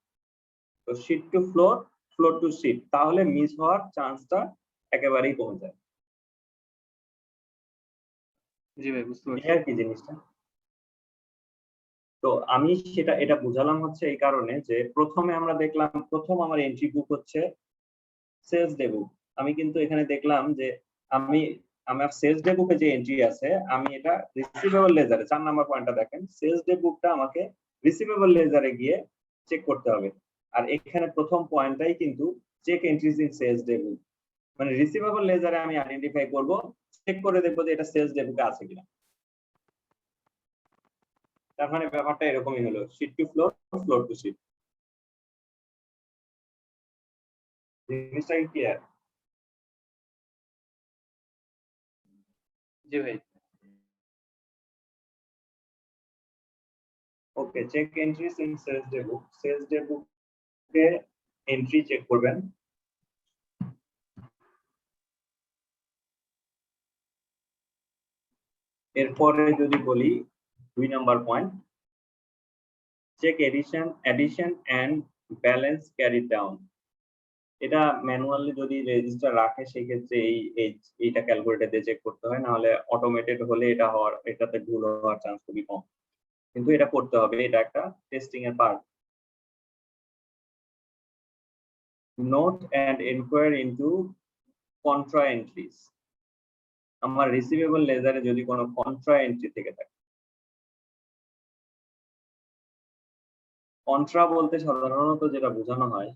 তো sheet to floor, floor to sheet, তাহলে মিস হওয়ার চান্সটা একেবারেই কমে যায়। জি ভাই বুঝতে পারছি। ক্লিয়ার কি জিনিসটা? তো আমি এটা বুঝালাম হচ্ছে এই কারণে যে প্রথমে আমরা দেখলাম, প্রথম আমার এন্ট্রি বুক হচ্ছে সেলস ডে বুক। আমি কিন্তু এখানে দেখলাম যে আমার সেলস ডে বুকে যে এন্ট্রি আছে, আমি এটা রিসিভেবল লেজারে, 4 নাম্বার পয়েন্টটা দেখেন, সেলস ডে বুকটা আমাকে রিসিভেবল লেজারে গিয়ে চেক করতে হবে। আর এখানে প্রথম পয়েন্টটাই কিন্তু check entries in sales day book, মানে রিসিভেবল লেজারে আমি আইডেন্টিফাই করব, চেক করে দেখবো যে এটা সেলস ডে বুকে আছে কিনা। তার মানে ব্যাপারটা এরকমই হলো, sheet to floor, floor to sheet. জিনিসটা কি ক্লিয়ার? জি ভাই। Okay, check entries in sales day book. Sales day বুকে এন্ট্রি চেক করবেন। এরপরে যদি বলি 2 number point, check addition and balance carry down. এটা ম্যানুয়ালি যদি রেজিস্টার রাখে সেই ক্ষেত্রে এইটা ক্যালকুলেটর দিয়ে চেক করতে হয়, না হলে অটোমেটেড হলে এটাতে ভুল হওয়ার চান্স খুবই কম, কিন্তু এটা করতে হবে, এটা একটা টেস্টিং এর part. Note and enquiry into contra entries. আমার রিসিভেবল লেজারে যদি কোনো কন্ট্রা এন্ট্রি থেকে থাকে, কন্ট্রা বলতে সাধারণত যেটা বোঝানো হয়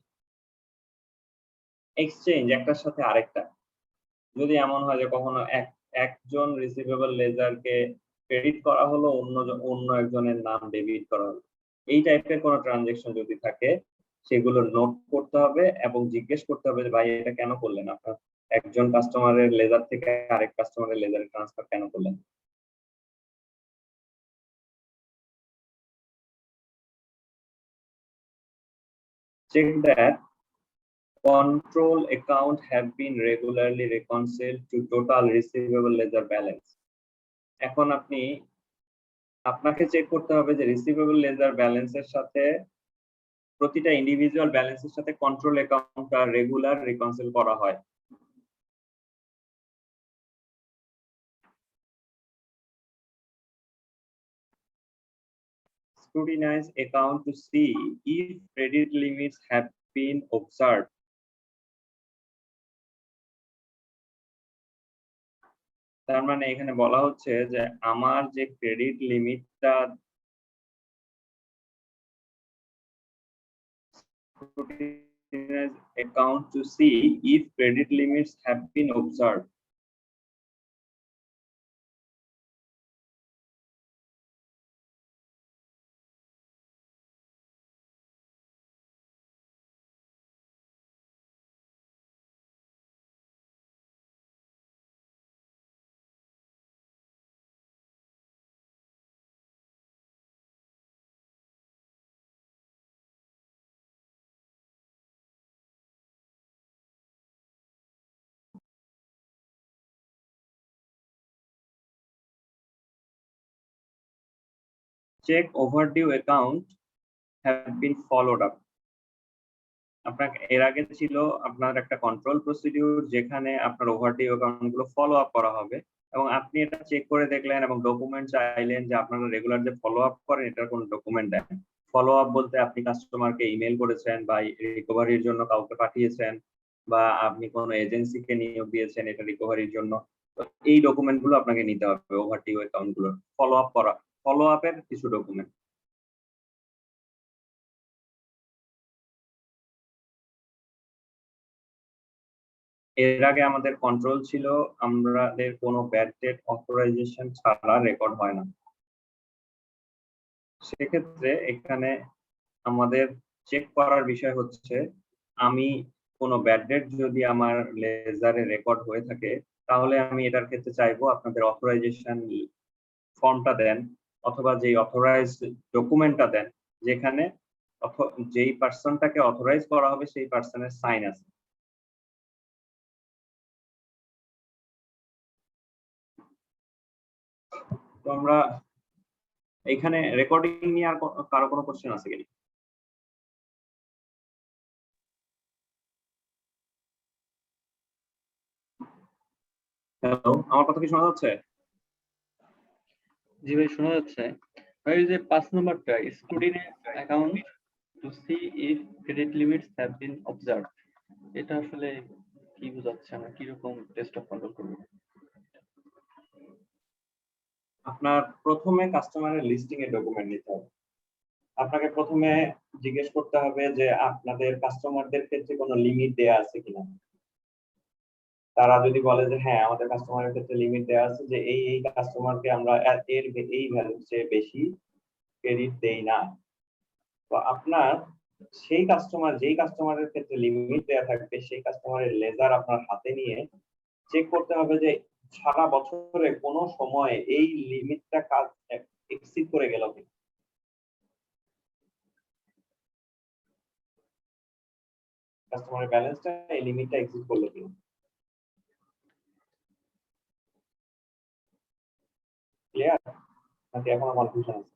এক্সচেঞ্জ একটার সাথে আরেকটা। যদি এমন হয় যে কখনো একজন রিসিভেবল লেজারকে ক্রেডিট করা হলো, অন্য একজনের নাম ডেবিট করা হলো, এই টাইপের কোনো ট্রানজেকশন যদি থাকে সেগুলো নোট করতে হবে এবং জিজ্ঞেস করতে হবে যে ভাই এটা কেন করলেন, আপনার একজন কাস্টমারের লেজার থেকে আরেক কাস্টমারের লেজারে ট্রান্সফার কেন করলেন। Check that control account have been regularly reconciled to total receivable ledger balance. এখন আপনাকে চেক করতে হবে যে রিসিভেবল লেজার ব্যালেন্সের সাথে প্রতিটা ইন্ডিভিজুয়াল ব্যালেন্সের সাথে কন্ট্রোল অ্যাকাউন্টটা রেগুলার রিকনসিল করা হয়। Scrutinize account to see if credit limits have been observed. তার মানে এখানে বলা হচ্ছে যে আমার যে credit লিমিটটা account to see if credit limits have been observed. Check overdue account have been followed up. আপনাকে এর আগে ছিল আপনার একটা কন্ট্রোল প্রসিডিউর যেখানে আপনার ওভারডিউ অ্যাকাউন্ট গুলো ফলো আপ করা হবে, এবং আপনি এটা চেক করে দেখলেন এবং ডকুমেন্ট চাইলেন যে আপনারা রেগুলার যে ফলো আপ করেন এটার কোনো ডকুমেন্ট দেন। ফলো আপ বলতে আপনি কাস্টমারকে ইমেল করেছেন বা রিকভারির জন্য কাউকে পাঠিয়েছেন বা আপনি কোনো এজেন্সিকে নিয়োগ দিয়েছেন এটা রিকভারির জন্য, তো এই ডকুমেন্ট গুলো আপনাকে নিতে হবে ওভারডিউ অ্যাকাউন্ট গুলো ফলো আপের কিছু ডকুমেন্ট। এর আগে আমাদের কন্ট্রোল ছিল আমাদের কোনো ব্যাড ডেট অথরাইজেশন ছাড়া রেকর্ড হয় না। সেক্ষেত্রে এখানে আমাদের চেক করার বিষয় হচ্ছে আমি কোনো ব্যাড ডেট যদি আমার লেজারে রেকর্ড হয়ে থাকে তাহলে আমি এটার ক্ষেত্রে চাইবো আপনাদের অথরাইজেশন ফর্মটা দেন অথবা যেই অথরাইজড ডকুমেন্টটা দেন যেখানে যেই পার্সনটাকে অথরাইজ করা হবে সেই পার্সনের সাইন আছে। তো আমরা এখানে রেকর্ডিং নিয়ে আর কারো কোনো কোশ্চেন আছে কিনা? হ্যালো, আমার কথা কি শোনা যাচ্ছে? জি ভাই শোনা যাচ্ছে। ভাই এই যে 5 নাম্বারটা scrutinize account to see if credit limits have been observed, এটা আসলে কি বোঝাচ্ছে, আমরা কি রকম টেস্ট অফ কন্ট্রোল করব? আপনার প্রথমে কাস্টমারের লিস্টিং এর ডকুমেন্ট নিতে হবে। আপনাকে প্রথমে জিজ্ঞেস করতে হবে যে আপনাদের কাস্টমারদের ক্ষেত্রে কোনো লিমিট দেয়া আছে কিনা। তারা যদি বলে যে হ্যাঁ আমাদের কাস্টমারের ক্ষেত্রে লিমিট দেয়া আছে যে এই কাস্টমারকে আমরা এই ভ্যালুর চেয়ে বেশি ক্রেডিট দেই না, তো আপনার সেই যেই কাস্টমারের ক্ষেত্রে লিমিট দেয়া থাকবে সেই কাস্টমারের লেজার আপনার হাতে নিয়ে চেক করতে হবে যে সারা বছরে কোনো সময় এই লিমিটটা এক্সিড করে গেল কিনা। কাস্টমারের ব্যালেন্সটা এই লিমিটটা এক্সিট করলো কিনা। ক্লিয়ার নাকি এখনো কনফিউশন আছে?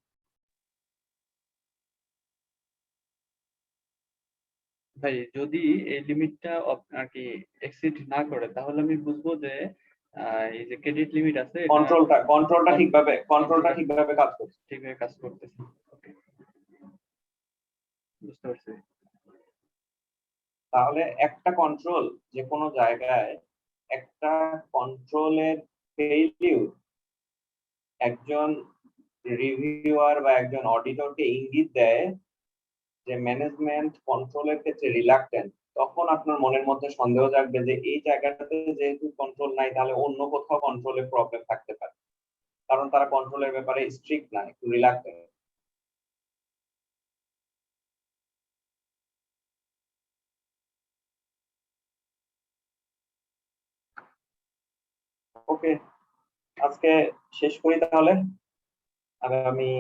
ভাই যদি এই লিমিটটা আর কি এক্সিড না করে তাহলে আমি বুঝবো যে এই যে ক্রেডিট লিমিট আছে এটা কন্ট্রোলটা ঠিকভাবে কাজ করছে। ঠিকভাবে কাজ করতেছে। ওকে, বুঝতে পারছি। তাহলে একটা কন্ট্রোল যে কোনো জায়গায় একটা কন্ট্রোলের ফেইলিউর একজন রিভিউয়ার বা একজন অডিটরকে ইঙ্গিত দেয় যে ম্যানেজমেন্ট কন্ট্রোলের ক্ষেত্রে রিলাক্টেন্ট। তখন আপনার মনের মধ্যে সন্দেহ জাগবে যে এই জায়গাটাতে যেহেতু কন্ট্রোল নাই তাহলে অন্য কোথাও কন্ট্রোলের প্রবলেম থাকতে পারে, কারণ তারা কন্ট্রোলের ব্যাপারে স্ট্রিক্ট না, একটু রিলাক্টেন্ট। ওকে, আজকে শেষ করি তাহলে। আগামী